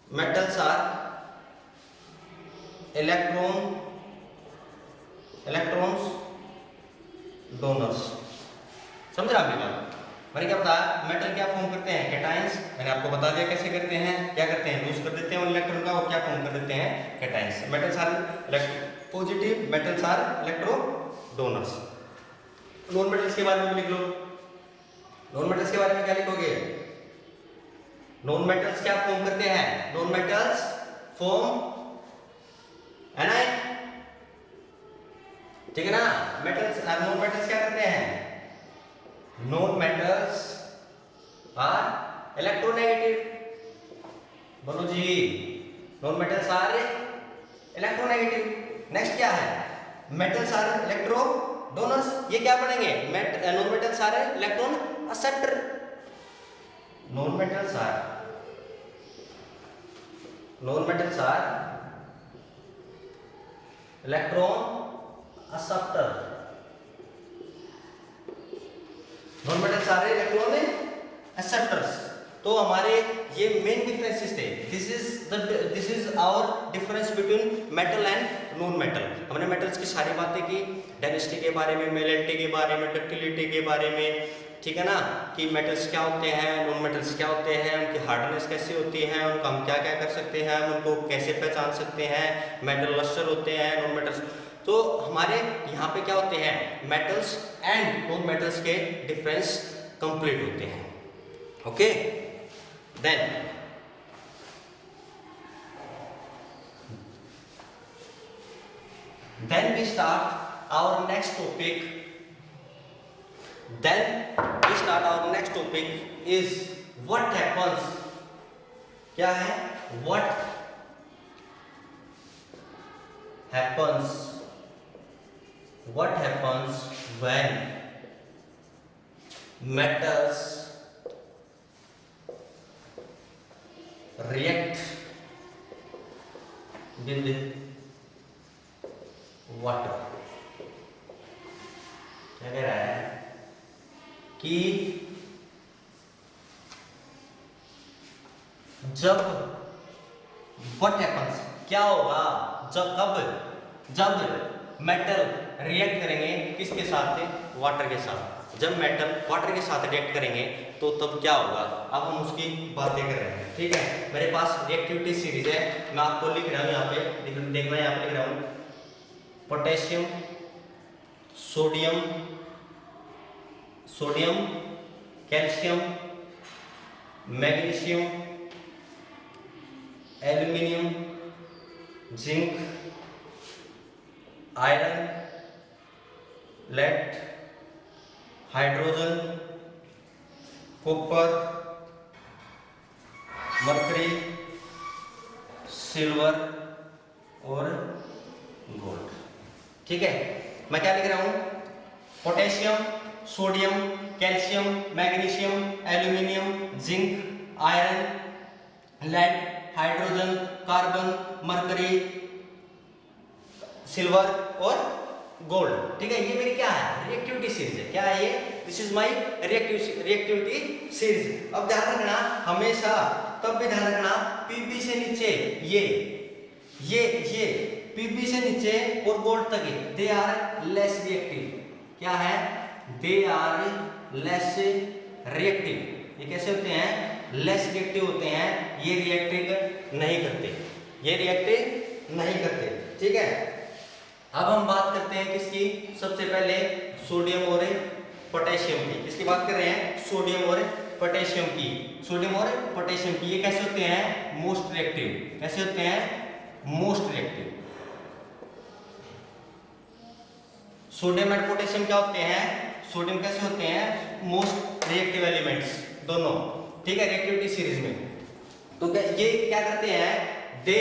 मेटल्स आर इलेक्ट्रॉन्स डोनर्स। समझ रहा आपकी बात, मैंने क्या बताया मेटल क्या फॉर्म करते हैं कैटायंस, मैंने आपको बता दिया कैसे करते हैं, क्या करते हैं लूज कर देते हैं उन इलेक्ट्रॉन का, और क्या फॉर्म कर देते हैं cations. Metals are electropositive, metals are electro donors. Non metals के बारे में भी लिख लो, नॉन मेटल्स के बारे में क्या लिखोगे, नॉन मेटल्स क्या फॉर्म करते हैं, नॉन मेटल्स फॉर्म एनायन, ठीक है ना। मेटल्स नॉन मेटल्स क्या करते हैं, नॉन मेटल्स आर इलेक्ट्रोनेगेटिव, बोलो जी non metals are electronegative. Next क्या है मेटल्स आर इलेक्ट्रो डोनर्स, ये क्या बनेंगे non metals are electron acceptor, non metals are electron acceptor, non metals are electron acceptors. तो हमारे ये मेन डिफरेंसेस थे, this is our difference between metal and non metal. हमने मेटल्स की सारी बातें की, डेंसिटी के बारे में, मेलेलिटी के बारे में, डक्टिलिटी के बारे में, ठीक है ना, कि मेटल्स क्या होते हैं, नॉन मेटल्स क्या होते हैं, उनकी हार्डनेस कैसे होती है, उनको हम क्या क्या कर सकते हैं, हम उनको कैसे पहचान सकते हैं, मेटल लस्टर होते हैं नॉन मेटल्स। तो हमारे यहाँ पे क्या होते हैं मेटल्स एंड नॉन मेटल्स के डिफरेंस कंप्लीट होते हैं, okay. then we start our next topic, is what happens, क्या है what happens when metals react with water। क्या कह रहा है कि जब what happens क्या होगा, जब मेटल रिएक्ट करेंगे किसके साथ, वाटर के साथ। जब मेटल वाटर के साथ रिएक्ट करेंगे तो तब क्या होगा, अब हम उसकी बातें कर रहे हैं, ठीक है। मेरे पास रिएक्टिविटी सीरीज है, मैं आपको लिख रहा हूँ यहाँ पे, देखना यहाँ पे लिख रहा हूँ potassium sodium calcium magnesium aluminium zinc iron lead hydrogen copper mercury silver और गोल्ड, ठीक है। मैं क्या लिख रहा हूं potassium sodium calcium magnesium aluminium zinc iron lead hydrogen, carbon, mercury, silver और गोल्ड। ठीक है, ये मेरी क्या है, रिएक्टिविटी सीरीज है। क्या है ये, this is my reactivity series. अब ध्यान रखना हमेशा, तब भी ध्यान रखना, पीपी से नीचे ये पीपी से नीचे और गोल्ड तक दे आर लेस रिएक्टिव। क्या है, दे आर लेस रिएक्टिव। ये कैसे होते हैं, लेस रिएक्टिव होते हैं, ये रिएक्टिव नहीं करते। ठीक है, अब हम बात करते हैं किसकी, सबसे पहले सोडियम और पोटेशियम की। किसकी बात कर रहे हैं, सोडियम और पोटेशियम की। सोडियम और पोटेशियम की ये कैसे होते हैं, मोस्ट रिएक्टिव। कैसे होते हैं, most reactive. Sodium and potassium क्या होते हैं, सोडियम कैसे होते हैं, मोस्ट रिएक्टिव एलिमेंट्स दोनों। ठीक है, रिएक्टिविटी सीरीज में। तो ये क्या करते हैं, दे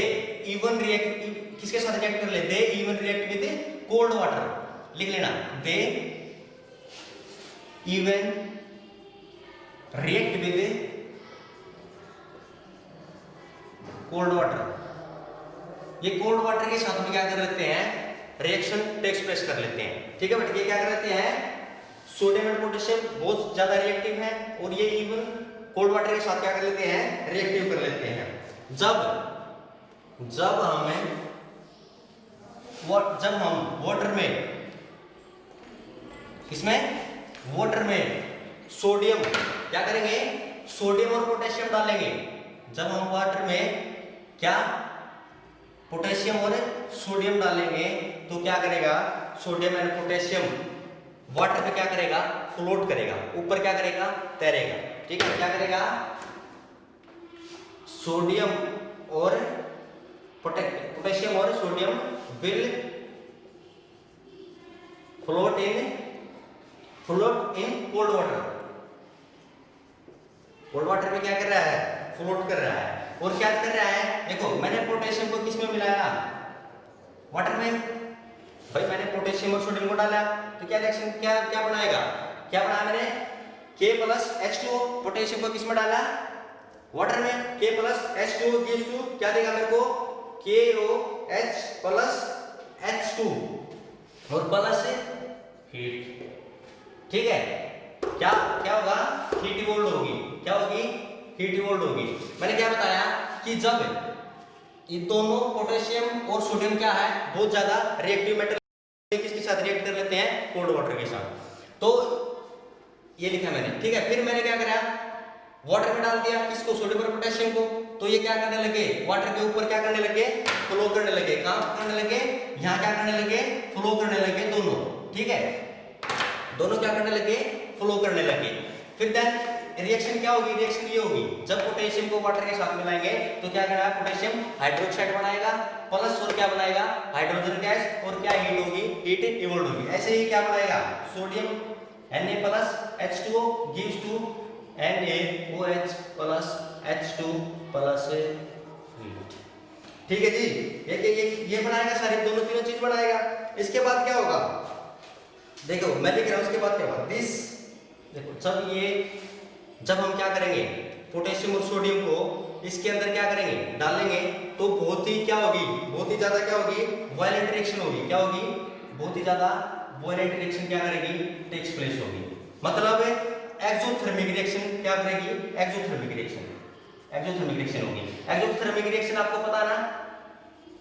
इवन रिएक्ट, किसके साथ रिएक्ट कर ले, they even react with cold water. लिख लेना, they even react with cold water. ये कोल्ड वाटर के साथ में क्या कर लेते हैं, रिएक्शन टेक्स प्लेस कर लेते हैं। ठीक है बेटा, ये क्या कर लेते हैं, सोडियम एंड पोटेशियम बहुत ज्यादा रिएक्टिव है और ये इवन कोल्ड वाटर के साथ क्या कर लेते हैं, रिएक्टिव कर लेते हैं। जब हम वाटर में, किसमें, वाटर में सोडियम क्या करेंगे, सोडियम और पोटेशियम डालेंगे। जब हम वाटर में क्या, पोटेशियम और सोडियम डालेंगे तो क्या करेगा, सोडियम एंड पोटेशियम वाटर पे क्या करेगा, फ्लोट करेगा, ऊपर क्या करेगा, तैरेगा। ठीक है, क्या करेगा, सोडियम और पोटेशियम और sodium will float in cold water. Cold water में क्या कर रहा है, फ्लोट कर रहा है। और क्या कर रहा है, देखो मैंने पोटेशियम को किस में मिलाया, वाटर में। भाई मैंने पोटेशियम और सोडियम को डाला तो क्या रिएक्शन, क्या बनाएगा, क्या बनाया मैंने, K प्लस H2O। पोटेशियम को किस में डाला, वाटर में। K plus H2O gives to क्या देगा मेरे को, KOH प्लस H2 और प्लस हीट। ठीक है, क्या होगा, हीट इवोल्व होगी। क्या होगी, हीट इवोल्व होगी। मैंने क्या बताया कि जब ये दोनों पोटेशियम और सोडियम क्या है, बहुत ज्यादा रिएक्टिव मेटल, किसके साथ रिएक्ट कर लेते हैं, कोल्ड वाटर के साथ। तो ये लिखा मैंने। ठीक है, फिर मैंने क्या करा, वाटर में डाल दिया किसको, सोडियम और पोटेशियम को। तो ये क्या करने लगे, वाटर के ऊपर क्या करने लगे, फ्लो करने लगे। कहां करने लगे, यहाँ क्या करने लगे, फ्लो करने लगे दोनों। ठीक है, दोनों क्या करने लगे, फ्लो करने लगे। फिर देन रिएक्शन क्या होगी, रिएक्शन ये होगी, जब पोटेशियम को वाटर के साथ मिलाएंगे तो क्या करेगा, पोटेशियम हाइड्रोक्साइड बनाएगा प्लस और क्या बनाएगा, हाइड्रोजन गैस, और क्या हीट होगी, हीट इवोल्व होगी। ऐसे ही क्या बनाएगा, sodium Na plus H2O gives to NaOH plus H2 plus heat. ठीक है जी, ये बनाएगा, सारी दोनों तीनों चीज बनाएगा। इसके बाद क्या होगा, देखो मैं लिख रहा हूं, इसके बाद क्या होगा, दिस, देखो जब हम क्या करेंगे, पोटेशियम और सोडियम को इसके अंदर क्या करेंगे, डालेंगे, तो बहुत ही क्या होगी, बहुत ही ज्यादा क्या होगी, वायलेंट रिएक्शन होगी। क्या होगी, बहुत ही ज्यादा वायलेंट रिएक्शन क्या करेगी, टेक्स प्लेस होगी। मतलब एक्सोथर्मिक रिएक्शन क्या करेगी, एक्सोथर्मिक रिएक्शन होगी। एक्सोथर्मिक रिएक्शन आपको पता ना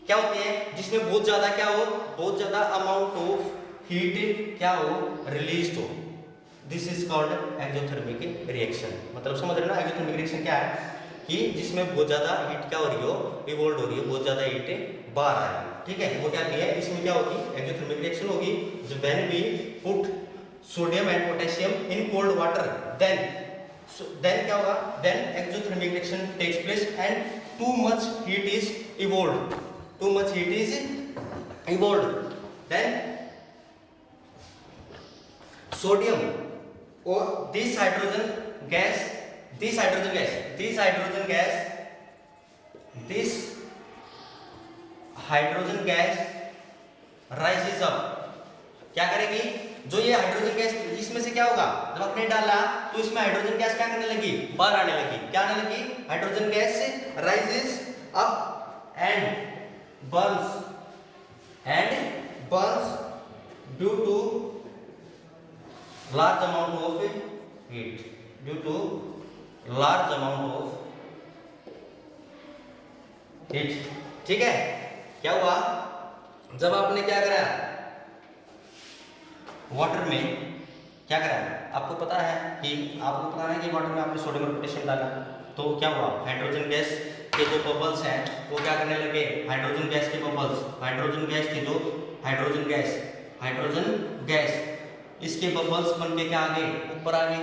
क्या होती है, जिसमें बहुत ज्यादा क्या हो, बहुत ज्यादा अमाउंट ऑफ हीट क्या हो, रिलीज हो। This is called exothermic reaction. मतलब समझ रहे हो ना, एक्सोथर्मिक रिएक्शन क्या है कि जिसमें बहुत ज्यादा हीट क्या हो रही हो, इवोल्व हो रही है, बहुत ज्यादा हीट बाहर आ रही है। ठीक है, वो क्या है, इसमें क्या होगी, एक्सोथर्मिक रिएक्शन होगी। जो when we put sodium and potassium in cold water, then क्या होगा, then exothermic reaction takes place and too much heat is evolve, then sodium और this hydrogen gas rises up। क्या करेगी, जो ये हाइड्रोजन गैस, इसमें से क्या होगा, जब आपने डाला तो इसमें हाइड्रोजन गैस क्या करने लगी, बाहर आने लगी। क्या आने लगी, हाइड्रोजन गैस राइजेस अब and burns due to large amount of heat, due to large amount of heat. ठीक है, क्या हुआ जब आपने क्या करा वाटर में, क्या करा आपको पता है कि वाटर में आपने सोडियम और पोटेशियम डाला, तो क्या हुआ हाइड्रोजन गैस के जो बबल्स हैं वो क्या करने लगे, हाइड्रोजन गैस के बबल्स, हाइड्रोजन गैस की जो हाइड्रोजन गैस इसके बबल्स बन के क्या आ गए, ऊपर आ गए,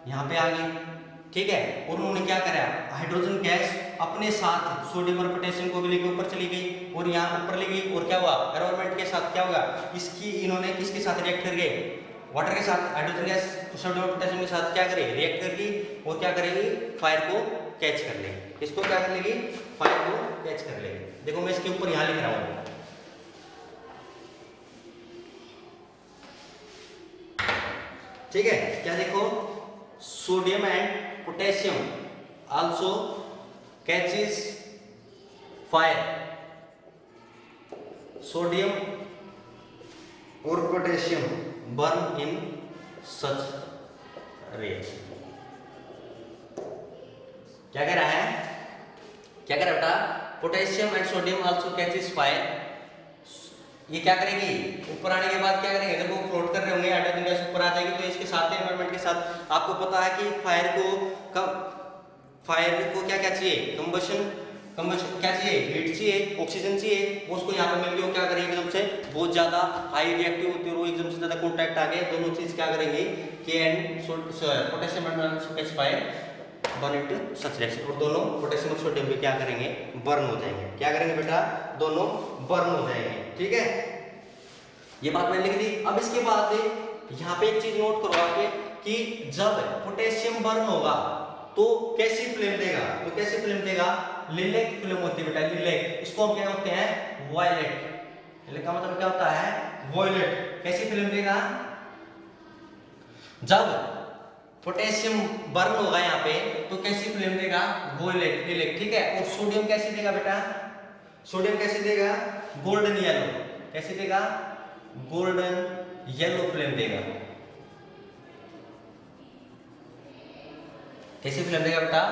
यहाँ पे आ गए। ठीक है, और उन्होंने क्या करा, हाइड्रोजन गैस अपने साथ सोडियम और पोटेशियम को भी लेके ऊपर चली गई और यहाँ ऊपर ले गई, और क्या हुआ एनवायरनमेंट के साथ क्या होगा, इसकी इन्होंने किसके साथ रिएक्ट कर गए, वाटर के साथ, हाइड्रोजन गैस सोडियम और पोटेशियम के साथ क्या करे, रिएक्ट करगी और क्या करेगी, फायर को कैच कर लेगी। इसको क्या कर लेगी, फायर को कैच कर लेगी। देखो मैं इसके ऊपर यहाँ लिख रहा हूँ, ठीक है, क्या देखो, sodium and potassium also catches fire, sodium और पोटेशियम बर्न इन सच रिएक्शन। क्या कह रहा है, क्या कह रहा है बेटा, potassium and sodium also catches fire, ये क्या करेगी, ऊपर आने के बाद क्या करेंगे, जब वो फ्लोट कर रहे होंगे हाइड्रोजन गैस ऊपर आ जाएगी तो इसके साथ एनवायरनमेंट के साथ, आपको पता है कि फायर को क्या क्या चाहिए, कंबशन क्या चाहिए, हीट चाहिए, ऑक्सीजन चाहिए, वो उसको यहाँ पे मिल गया, वो क्या करेंगे एकदम से बहुत ज्यादा हाई रिएक्टिव होती है और वो एकदम से ज्यादा कॉन्टैक्ट आ गए, दोनों चीज क्या करेंगे, के and potassium and catch fire burn into such reaction, और दोनों पोटेशियम और सोडियम भी क्या करेंगे, बर्न हो जाएंगे। क्या करेंगे बेटा, दोनों बर्न हो जाएंगे। ठीक है, ये बात मैंने लिख दी। अब इसके बाद यहाँ पे एक चीज नोट करो आपके कि जब पोटेशियम बर्न होगा तो कैसी फ्लेम देगा, तो कैसी फ्लेम देगा, लिलेक फ्लेम होती है बेटा, लिलेक, इसको हम क्या होते हैं, वायलेट, लिलेक का मतलब क्या होता है, वायलेट। कैसी फ्लेम देगा, जब पोटेशियम बर्न होगा यहाँ पे तो कैसी फ्लेम देगा, वायलेट, लिलेक। ठीक है, और सोडियम कैसी देगा बेटा, सोडियम कैसी देगा, गोल्डन येलो, कैसी देगा, गोल्डन येलो फ्लेम देगा। कैसी फ्लेम देगा बेटा,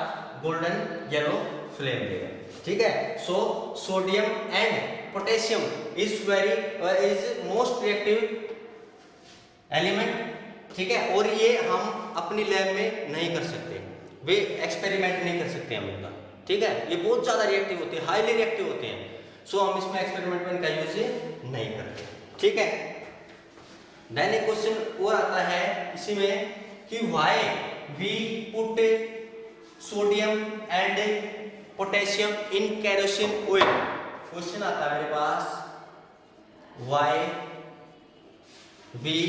गोल्डन येलो फ्लेम देगा। ठीक है, so sodium and potassium is most reactive element. ठीक है, और ये हम अपनी लैब में नहीं कर सकते, वे एक्सपेरिमेंट नहीं कर सकते हम इनका। ठीक है, ये बहुत ज्यादा रिएक्टिव होते हैं, हाईली रिएक्टिव होते हैं, सो हम इसमें एक्सपेरिमेंट में इनका यूज नहीं करते। ठीक है, देन एक क्वेश्चन और आता है इसी में कि why we put sodium and potassium in kerosene oil. Question आता है मेरे पास, why we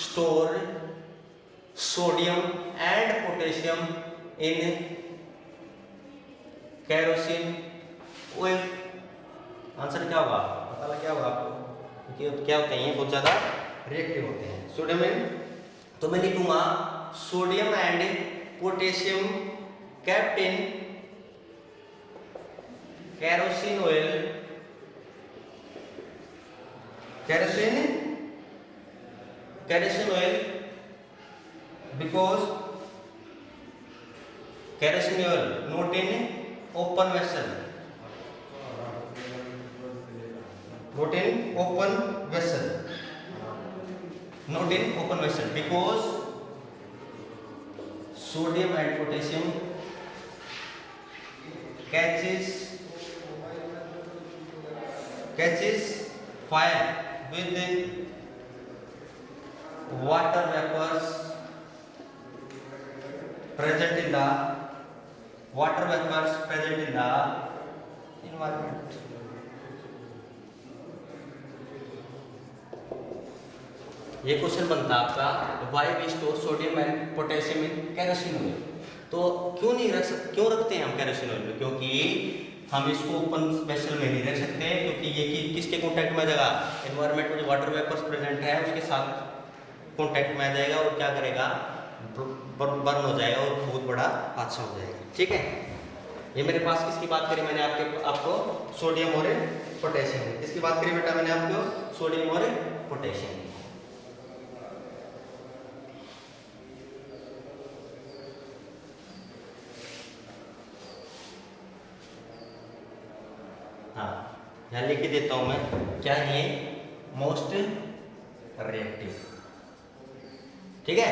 store sodium and potassium in kerosene oil. Answer क्या होगा, पता लग क्या होगा आपको, क्योंकि क्या होते हैं, बहुत ज्यादा रिएक्टिव होते हैं। सोडियम एंड, तो मैं लिखूंगा sodium and potassium kept in kerosene oil, kerosene oil because kerosene oil not in open vessel, not in open vessel, not in open vessel, because sodium and potassium catches fire with water vapors present in the environment. ये question बनता है आपका, why we store sodium and potassium in kerosene oil. तो क्यों रखते हैं हम kerosene oil में, क्योंकि हम इसको ओपन वेसल में नहीं रख सकते, क्योंकि ये किसके कांटेक्ट में आ जाएगा, एनवायरनमेंट में जो वाटर वेपर्स प्रेजेंट है उसके साथ कांटेक्ट में आ जाएगा और क्या करेगा, बर्न हो जाएगा और बहुत बड़ा हादसा हो जाएगा। ठीक है, ये मेरे पास किसकी बात करी मैंने आपको सोडियम और पोटेशियम की। किसकी बात करी बेटा मैंने आपको? सोडियम और पोटेशियम की। हाँ, यहाँ लिख के देता हूं मैं, क्या है ये? Most reactive. ठीक है,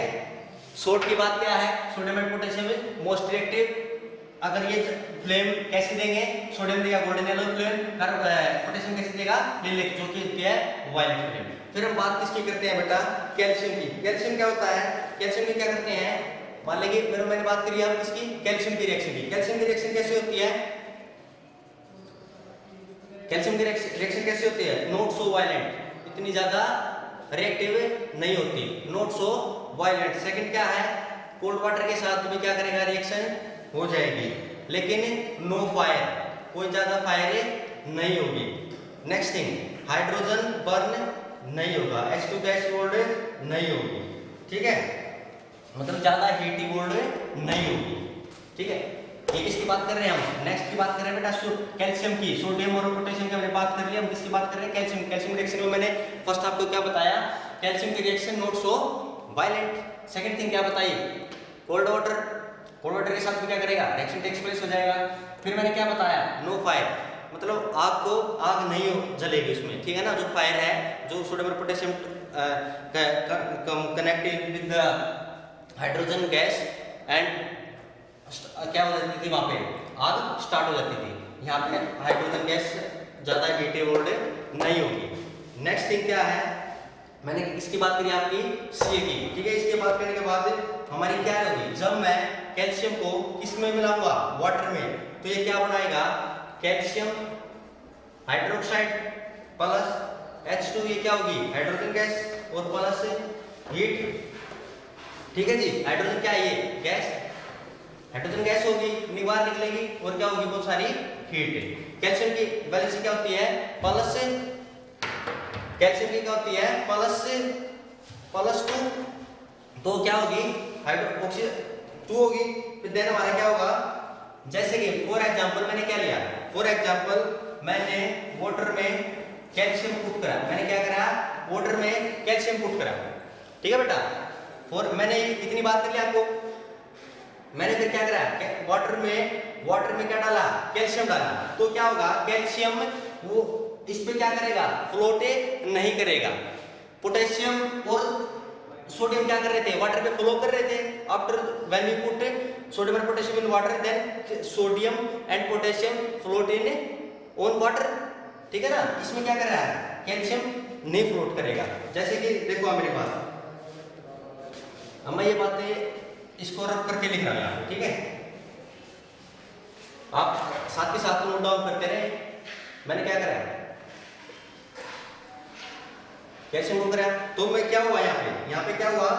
सोड की बात क्या है? Sodium and potassium is most reactive. अगर ये फ्लेम कैसे देंगे? सोडियम देगा गोल्डन येलो फ्लेम, पोटेशियम कैसे देगा? लिलिक, जो कि क्या है? Violet flame. फिर हम बात किसकी करते हैं बेटा? कैल्शियम की। कैल्शियम क्या होता है? कैल्शियम की क्या करते हैं? मान लीजिए फिर मैंने बात करी आप किसकी? कैल्शियम की रिएक्शन की। कैल्शियम की रिएक्शन कैसे होती है? कैल्शियम की रिएक्शन कैसे होती है? नॉट सो वायलेंट, इतनी ज्यादा रिएक्टिव नहीं होती, नॉट सो वायलेंट। सेकंड क्या है? कोल्ड वाटर के साथ भी क्या करेगा? रिएक्शन हो जाएगी, लेकिन नो फायर, कोई ज्यादा फायर नहीं होगी। नेक्स्ट थिंग, हाइड्रोजन बर्न नहीं होगा, H2 गैस बोल्ड नहीं होगी। ठीक है, मतलब ज्यादा हीटी बोल्ड नहीं होगी। ठीक है, ये किसकी बात कर रहे हैं हम? नेक्स्ट की बात कर रहे हैं बेटा कैल्शियम की। सोडियम और पोटेशियम की हमने बात कर ली, हम किसकी बात कर रहे हैं? कैल्शियम। कैल्शियम रिएक्शन में मैंने फर्स्ट आपको क्या बताया? कैल्शियम की reaction not so violent. Second thing क्या बताई? कोल्ड वाटर, कोल्ड वाटर के साथ भी क्या करेगा? रिएक्शन टेक्स प्लेस हो जाएगा। फिर मैंने क्या बताया? नो फायर, मतलब आग नहीं जलेगी उसमें। ठीक है ना, जो फायर है, जो सोडियम और potassium connected with the hydrogen gas and क्या हो जाती थी? वहां पे आग स्टार्ट हो जाती थी। यहाँ पे हाइड्रोजन गैस ज्यादा हीटेड नहीं होगी। नेक्स्ट थिंग क्या है? मैंने इसकी बात करी आपकी Ca की। ठीक है, इसकी बात करने के बाद हमारी क्या होगी? जब मैं कैल्शियम को किसमें मिलाऊंगा? वाटर में, तो ये क्या बनाएगा? कैल्शियम हाइड्रोक्साइड प्लस H2, ये क्या होगी? हाइड्रोजन गैस और प्लस हीट। ठीक है जी, हाइड्रोजन क्या है? ये गैस, हाइड्रोजन गैस होगी, निवार निकलेगी और क्या होगी? बहुत सारी हीट। कैल्शियम की वैलेंसी क्या होती है? प्लस। कैल्शियम की क्या होती है? +2। तो क्या होगी? हाइड्रोक्सी 2 होगी। फिर देन हमारा क्या होगा? जैसे कि फॉर एग्जांपल मैंने क्या लिया? फॉर एग्जांपल मैंने वाटर में कैल्शियम पुट करा। मैंने क्या करा? वाटर में कैल्शियम पुट करा। ठीक है बेटा, मैंने इतनी बात कर ली आपको। मैंने फिर क्या करा? वाटर में क्या डाला? कैल्शियम डाला। तो क्या होगा? कैल्शियम वो इस पे क्या करेगा? फ्लोट नहीं करेगा। पोटेशियम और सोडियम क्या कर रहे थे? वाटर में फ्लो कर रहे थे। After when we put sodium and potassium in water, then sodium and potassium float in on water. ठीक है ना, इसमें क्या कर रहा है? कैल्शियम नहीं फ्लोट करेगा। जैसे कि देखो आप मेरी बात, अब मैं ये बातें इसको रख करके लिख रहा हूं, ठीक है? आप साथ के साथ नोट डाउन करते रहे। मैंने क्या करा? कैल्शियम को करा, तो मैं क्या हुआ यहाँ पे क्या हुआ?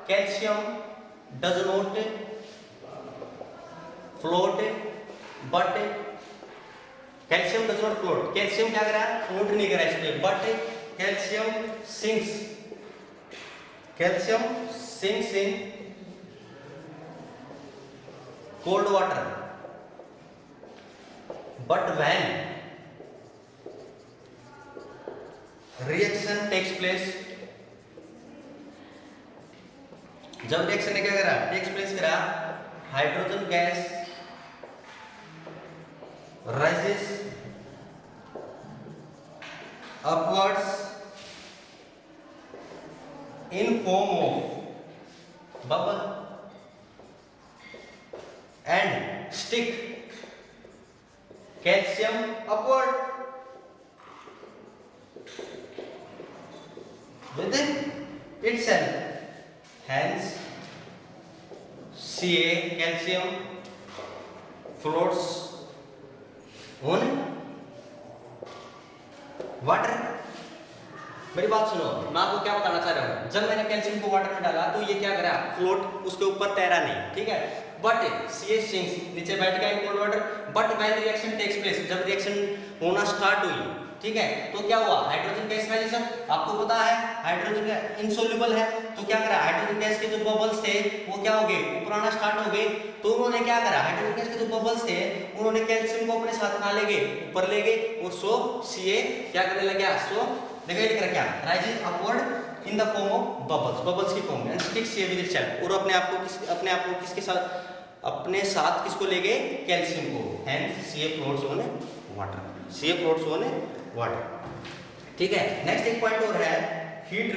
Calcium does not float, but calcium does not float. Calcium क्या करा? फ्लोट नहीं करा इसमें, but calcium sinks in cold water, but when reaction takes place, जब रिएक्शन ने क्या करा? टेक्स प्लेस करा, hydrogen gas rises upwards in form of bubble and stick calcium upward within itself. Hence, Ca calcium floats on water. मेरी बात सुनो, मैं आपको क्या बताना चाह रहा हूँ। जब मैंने कैल्शियम को वाटर में डाला तो ये क्या करा? फ्लोट उसके ऊपर तैरा नहीं। ठीक है, बट सी एच सिंक्स, नीचे बैठ गया in cold water, but when reaction takes place, जब रिएक्शन होना स्टार्ट हुई, ठीक है, तो क्या हुआ, हाइड्रोजन गैस राइजेशन, आपको पता है हाइड्रोजन इनसोल्यूबल है, तो क्या करा, हाइड्रोजन गैस के जो बबल्स थे वो क्या हो गए, ऊपर आना स्टार्ट हो गए, तो उन्होंने क्या करा, हाइड्रोजन गैस के जो बबल्स थे उन्होंने कैल्शियम को अपने साथ कहां ले गए, ऊपर ले गए, और सो Ca क्या करने लगा, सो देखिए लिख रखा है rising upward in the form of bubbles, bubbles की फॉर्म में, एंड स्टिक्स विद इटसेल्फ, और अपने आप को किसके साथ, अपने साथ किसको ले गए, कैल्शियम को, hence Ca floats on water, Ca floats on water, ठीक है। नेक्स्ट एक पॉइंट और है, हीट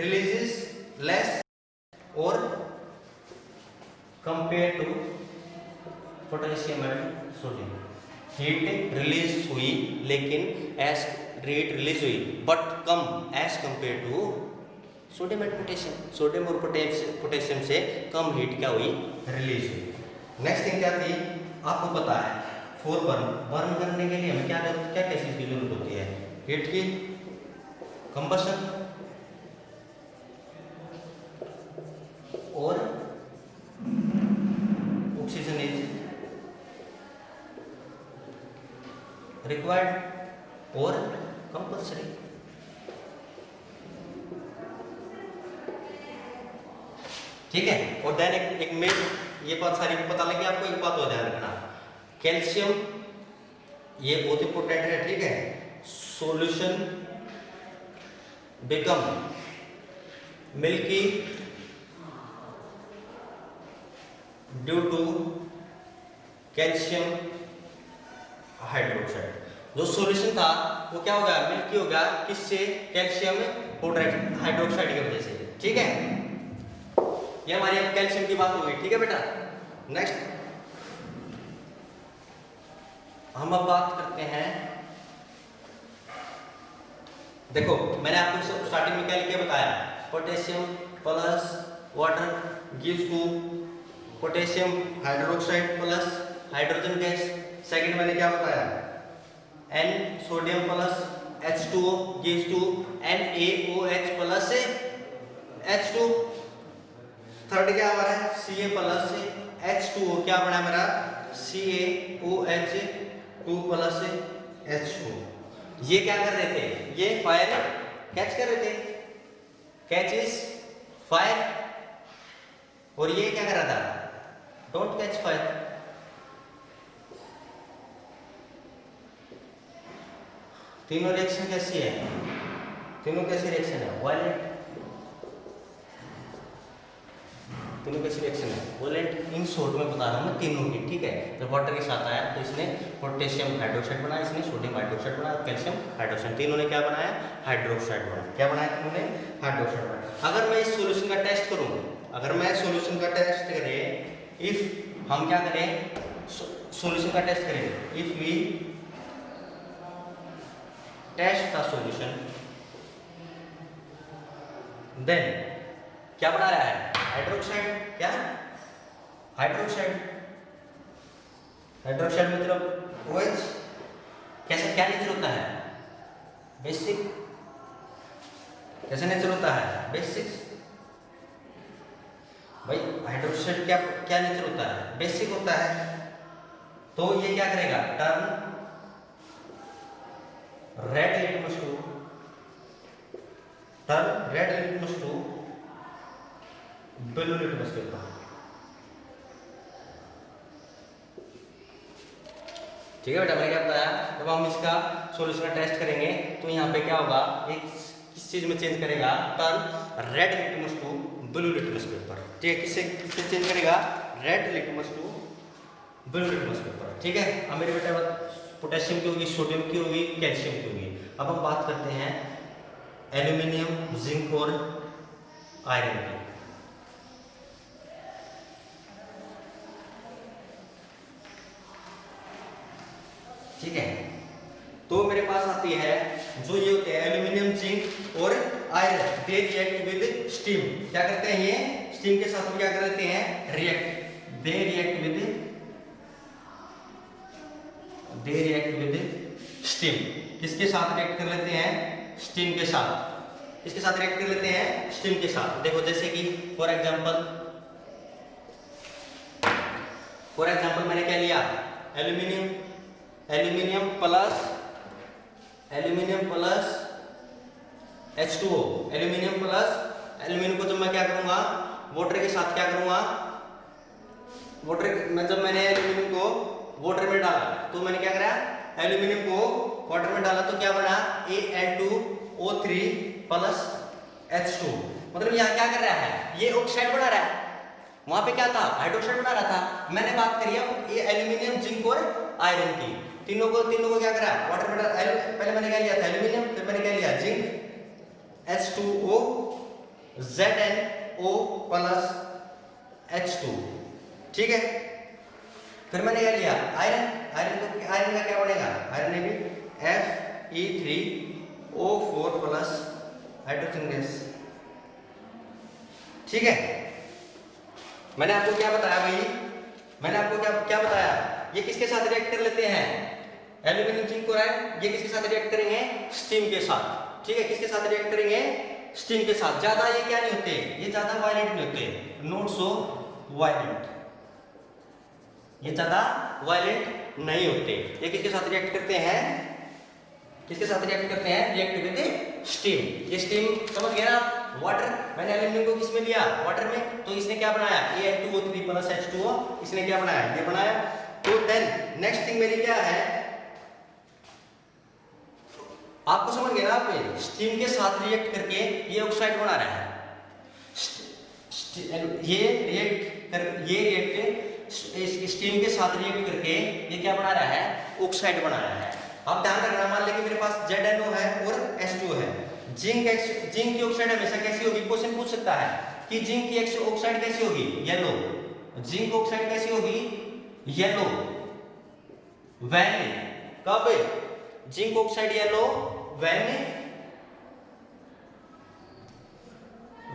रिलीजेस लेस और compare to potassium and sodium, heat release हुई लेकिन एज रेट रिलीज हुई बट कम as compared to sodium and potassium, sodium और पोटेशियम से कम हीट क्या हुई, रिलीज हुई। नेक्स्ट थिंग क्या थी, आपको पता है फॉर बर्न करने के लिए हमें क्या क्या चीज की जरूरत होती है, हीट की, कंबशन और ऑक्सीजन इज रिक्वायर्ड और कंपल्सरी, ठीक है। और देन एक में ये बात सारी पता लगी आपको, एक बात और ध्यान रखना, कैल्शियम ये बहुत इंपॉर्टेंट है, ठीक है, solution become milky due to calcium hydroxide, जो सॉल्यूशन था वो क्या हो गया, मिल्की हो गया, किससे, कैल्शियम हाइड्रोक्साइड की वजह से, ठीक है। ये हमारी कैल्शियम की बात हो गई, ठीक है बेटा। नेक्स्ट हम अब बात करते हैं, देखो मैंने आपको स्टार्टिंग में क्या लिख के बताया, potassium plus water gives to potassium hydroxide plus hydrogen gas, second मैंने क्या बताया, N sodium plus H2O gives to NaOH plus H2, third क्या हमारा है, Ca प्लस H2O, क्या बना मेरा, CaOH2 प्लस H2, ये क्या कर रहे थे, ये फायर कैच कर रहे थे, कैच इज फायर, और ये क्या कर रहा था, डोंट कैच फायर, तीनों रिएक्शन कैसी है, तीनों कैसी रिएक्शन है, वायलेंट, तीनों कैसी रिएक्शन है, वायलेंट, इन शॉर्ट में बता रहा हूँ मैं तीनों की, ठीक है। जब वाटर के साथ आया तो इसने पोटेशियम हाइड्रोक्साइड बनाया, इसने सोडियम हाइड्रोक्साइड बनाया, कैल्शियम हाइड्रोक्साइड, तीनों ने क्या बनाया, हाइड्रोक्साइड बनाया, क्या बनाया तीनों ने, हाइड्रोक्साइड बनाया। अगर मैं इस सॉल्यूशन का टेस्ट करूँ, अगर मैं सॉल्यूशन का टेस्ट करें, इफ हम क्या करें, सॉल्यूशन का टेस्ट करें, if we test the solution then क्या बना रहा है, हाइड्रोक्साइड, क्या हाइड्रोक्साइड, हाइड्रोक्साइड मतलब OH, कैसे क्या नेचर होता है, बेसिक, कैसे नेचर होता है, बेसिक, भाई हाइड्रोक्साइड क्या क्या नेचर होता है, बेसिक होता है, तो ये क्या करेगा, turn red litmus to blue litmus paper, ठीक है बेटा। मैंने क्या बताया, जब हम इसका सॉल्यूशन का टेस्ट करेंगे तो यहाँ पे क्या होगा, एक किस चीज में चेंज करेगा, turn red litmus to blue litmus paper, ठीक है, किससे चेंज करेगा, red litmus to blue litmus paper, ठीक है। अब मेरे बेटा पोटेशियम की होगी, सोडियम की होगी, कैल्शियम की होगी। अब हम बात करते हैं एल्यूमिनियम, जिंक और आयरन की, ठीक है। तो मेरे पास आती है जो ये होते हैं एल्यूमिनियम, जिंक और iron, they react with steam, क्या करते हैं ये, स्टीम के साथ क्या करते हैं, react, they react with steam, किसके साथ रिएक्ट कर लेते हैं, स्टीम के साथ, किसके साथ रिएक्ट कर लेते हैं, स्टीम के साथ। देखो जैसे कि फॉर एग्जांपल मैंने क्या लिया, एल्यूमिनियम प्लस H2O, एल्यूमिनियम को जब मैं क्या करूंगा, वाटर के साथ क्या करूंगा, जब मैंने एल्यूमिनियम को वाटर में डाला तो मैंने क्या करा, एल्यूमिनियम को वाटर में डाला तो क्या बना, Al2O3 प्लस H2। मतलब यहाँ क्या कर रहा है, ये ऑक्साइड बना रहा है, वहां पे क्या था, हाइड्रोक्साइड बना रहा था। मैंने बात करी है ये एल्यूमिनियम, जिंक और आयरन की, तीनों को क्या करा, वाटर में डाला। पहले मैंने क्या लिया था, एल्यूमिनियम, फिर मैंने क्या लिया, zinc, H2O, ZnO plus H2, ठीक है। फिर मैंने क्या लिया, आयरन का क्या बनेगा, आयरन में Fe3O4 प्लस हाइड्रोजन गैस, ठीक है। मैंने आपको क्या बताया भाई, मैंने आपको क्या बताया, ये किसके साथ रिएक्ट कर लेते हैं, एल्यूमिनियम, जिंक और आयरन, ये किसके साथ रिएक्ट करेंगे, स्टीम के साथ, ठीक है। किसके साथ रिएक्ट करेंगे, स्टीम के साथ। ज्यादा ये क्या नहीं होते, ये ज्यादा वायलेंट नहीं होते, नॉट सो वायलेंट, ये ज्यादा वायलेंट नहीं होते। ये किसके साथ रिएक्ट करते हैं, रिएक्ट विद स्टीम। ये स्टीम समझ गए ना, वाटर, मैंने एल्यूमिनियम को किसमें लिया, वाटर में, तो इसने क्या बनाया, Al2O3 प्लस H2O, इसने क्या बनाया, ये बनाया। तो देन नेक्स्ट थिंग मेरी क्या है, आपको समझ गए ना, आप स्टीम के साथ रिएक्ट करके ये ऑक्साइड बना रहा है, स्टीम के साथ रिएक्ट करके ये क्या बना रहा है, ऑक्साइड बना रहा है। आप ध्यान रखना, मान लें कि मेरे पास ZnO है और H2O है, जिंक की ऑक्साइड हमेशा कैसी होगी, क्वेश्चन पूछ सकता है कि जिंक की ऑक्साइड कैसी होगी, येलो, जिंक ऑक्साइड कैसी होगी, येलो, व्हेन, कब, zinc oxide yellow when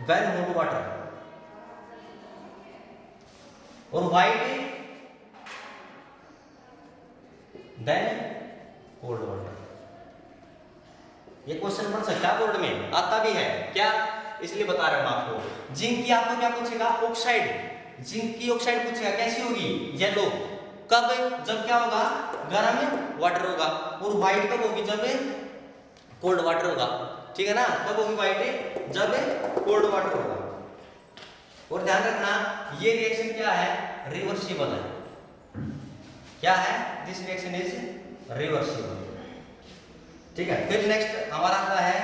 hot water, और व्हाइट देन कोल्ड वाटर। ये क्वेश्चन बन सकता है बोर्ड में, आता भी है क्या, इसलिए बता रहा हूं आपको। जिंक की आपको क्या पूछेगा, ऑक्साइड, जिंक की ऑक्साइड पूछेगा, कैसी होगी, येलो, कब, जब क्या होगा, गर्म वाटर होगा, और व्हाइट कब होगी, जब कोल्ड वाटर होगा, ठीक है ना। कब होगी व्हाइट, जब कोल्ड वाटर होगा। और ध्यान रखना ये रिएक्शन क्या है, रिवर्सिबल है, क्या है, दिस रिएक्शन इज रिवर्सिबल, ठीक है। फिर नेक्स्ट हमारा आता है,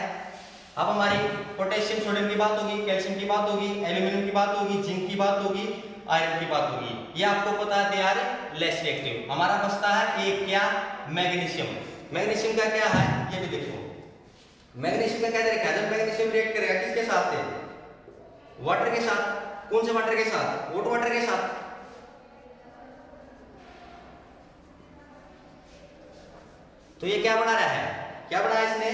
अब हमारी पोटेशियम सोडियम की बात होगी, कैल्शियम की बात होगी, एल्यूमिनियम की बात होगी, जिंक की बात होगी, आयरन की बात होगी। ये आपको पता है दे आर लेस रिएक्टिव। हमारा बचता है एक क्या, मैग्नीशियम। मैग्नीशियम का क्या है, ये भी देखो, मैग्नीशियम का क्या दे रखा है, जब मैग्नीशियम रिएक्ट करेगा किसके साथ है, वाटर के साथ, कौन से वाटर के साथ, हॉट वाटर के साथ, तो ये क्या बना रहा है, क्या बनाया इसने,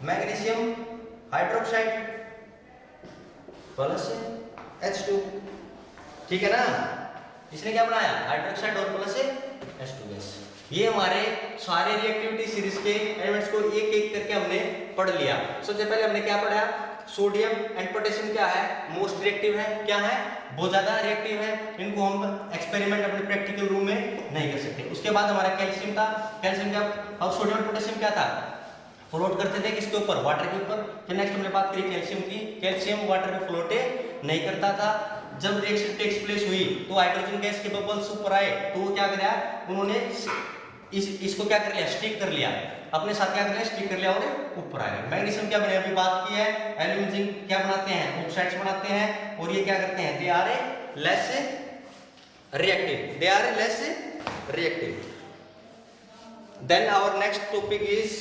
मैग्नीशियम हाइड्रोक्साइड प्लस H2, ठीक है ना। इसने क्या बनाया, हाइड्रोक्साइड और प्लस H2 गैस। ये हमारे सारे रिएक्टिविटी सीरीज के एलिमेंट्स को एक एक करके हमने पढ़ लिया। सबसे पहले हमने क्या पढ़ा, सोडियम एंड पोटेशियम क्या है, मोस्ट रिएक्टिव है, क्या है, बहुत ज्यादा रिएक्टिव है, इनको हम एक्सपेरिमेंट अपने प्रैक्टिकल रूम में नहीं कर सकते। उसके बाद हमारा कैल्शियम था, कैल्शियम का, अब सोडियम और पोटेशियम क्या था, फ्लोट करते थे किसके ऊपर, वाटर के ऊपर। फिर नेक्स्ट हमने बात करी कैल्शियम की, कैल्शियम वाटर में फ्लोट नहीं करता था। जब रिएक्शन टेक्स प्लेस हुई तो हाइड्रोजन गैस के बबल्स ऊपर आए, तो वो क्या किया, उन्होंने इसको क्या कर लिया, स्टिक कर लिया, अपने साथ क्या कर लिया, स्टिक कर लिया और ऊपर आ गया। मैग्नीशियम क्या बने, अभी बात की है, एल्यूमिनियम जिंक क्या बनाते हैं, ऑक्साइड्स बनाते हैं, और ये क्या करते हैं, they are less reactive, they are less reactive. Then our next topic is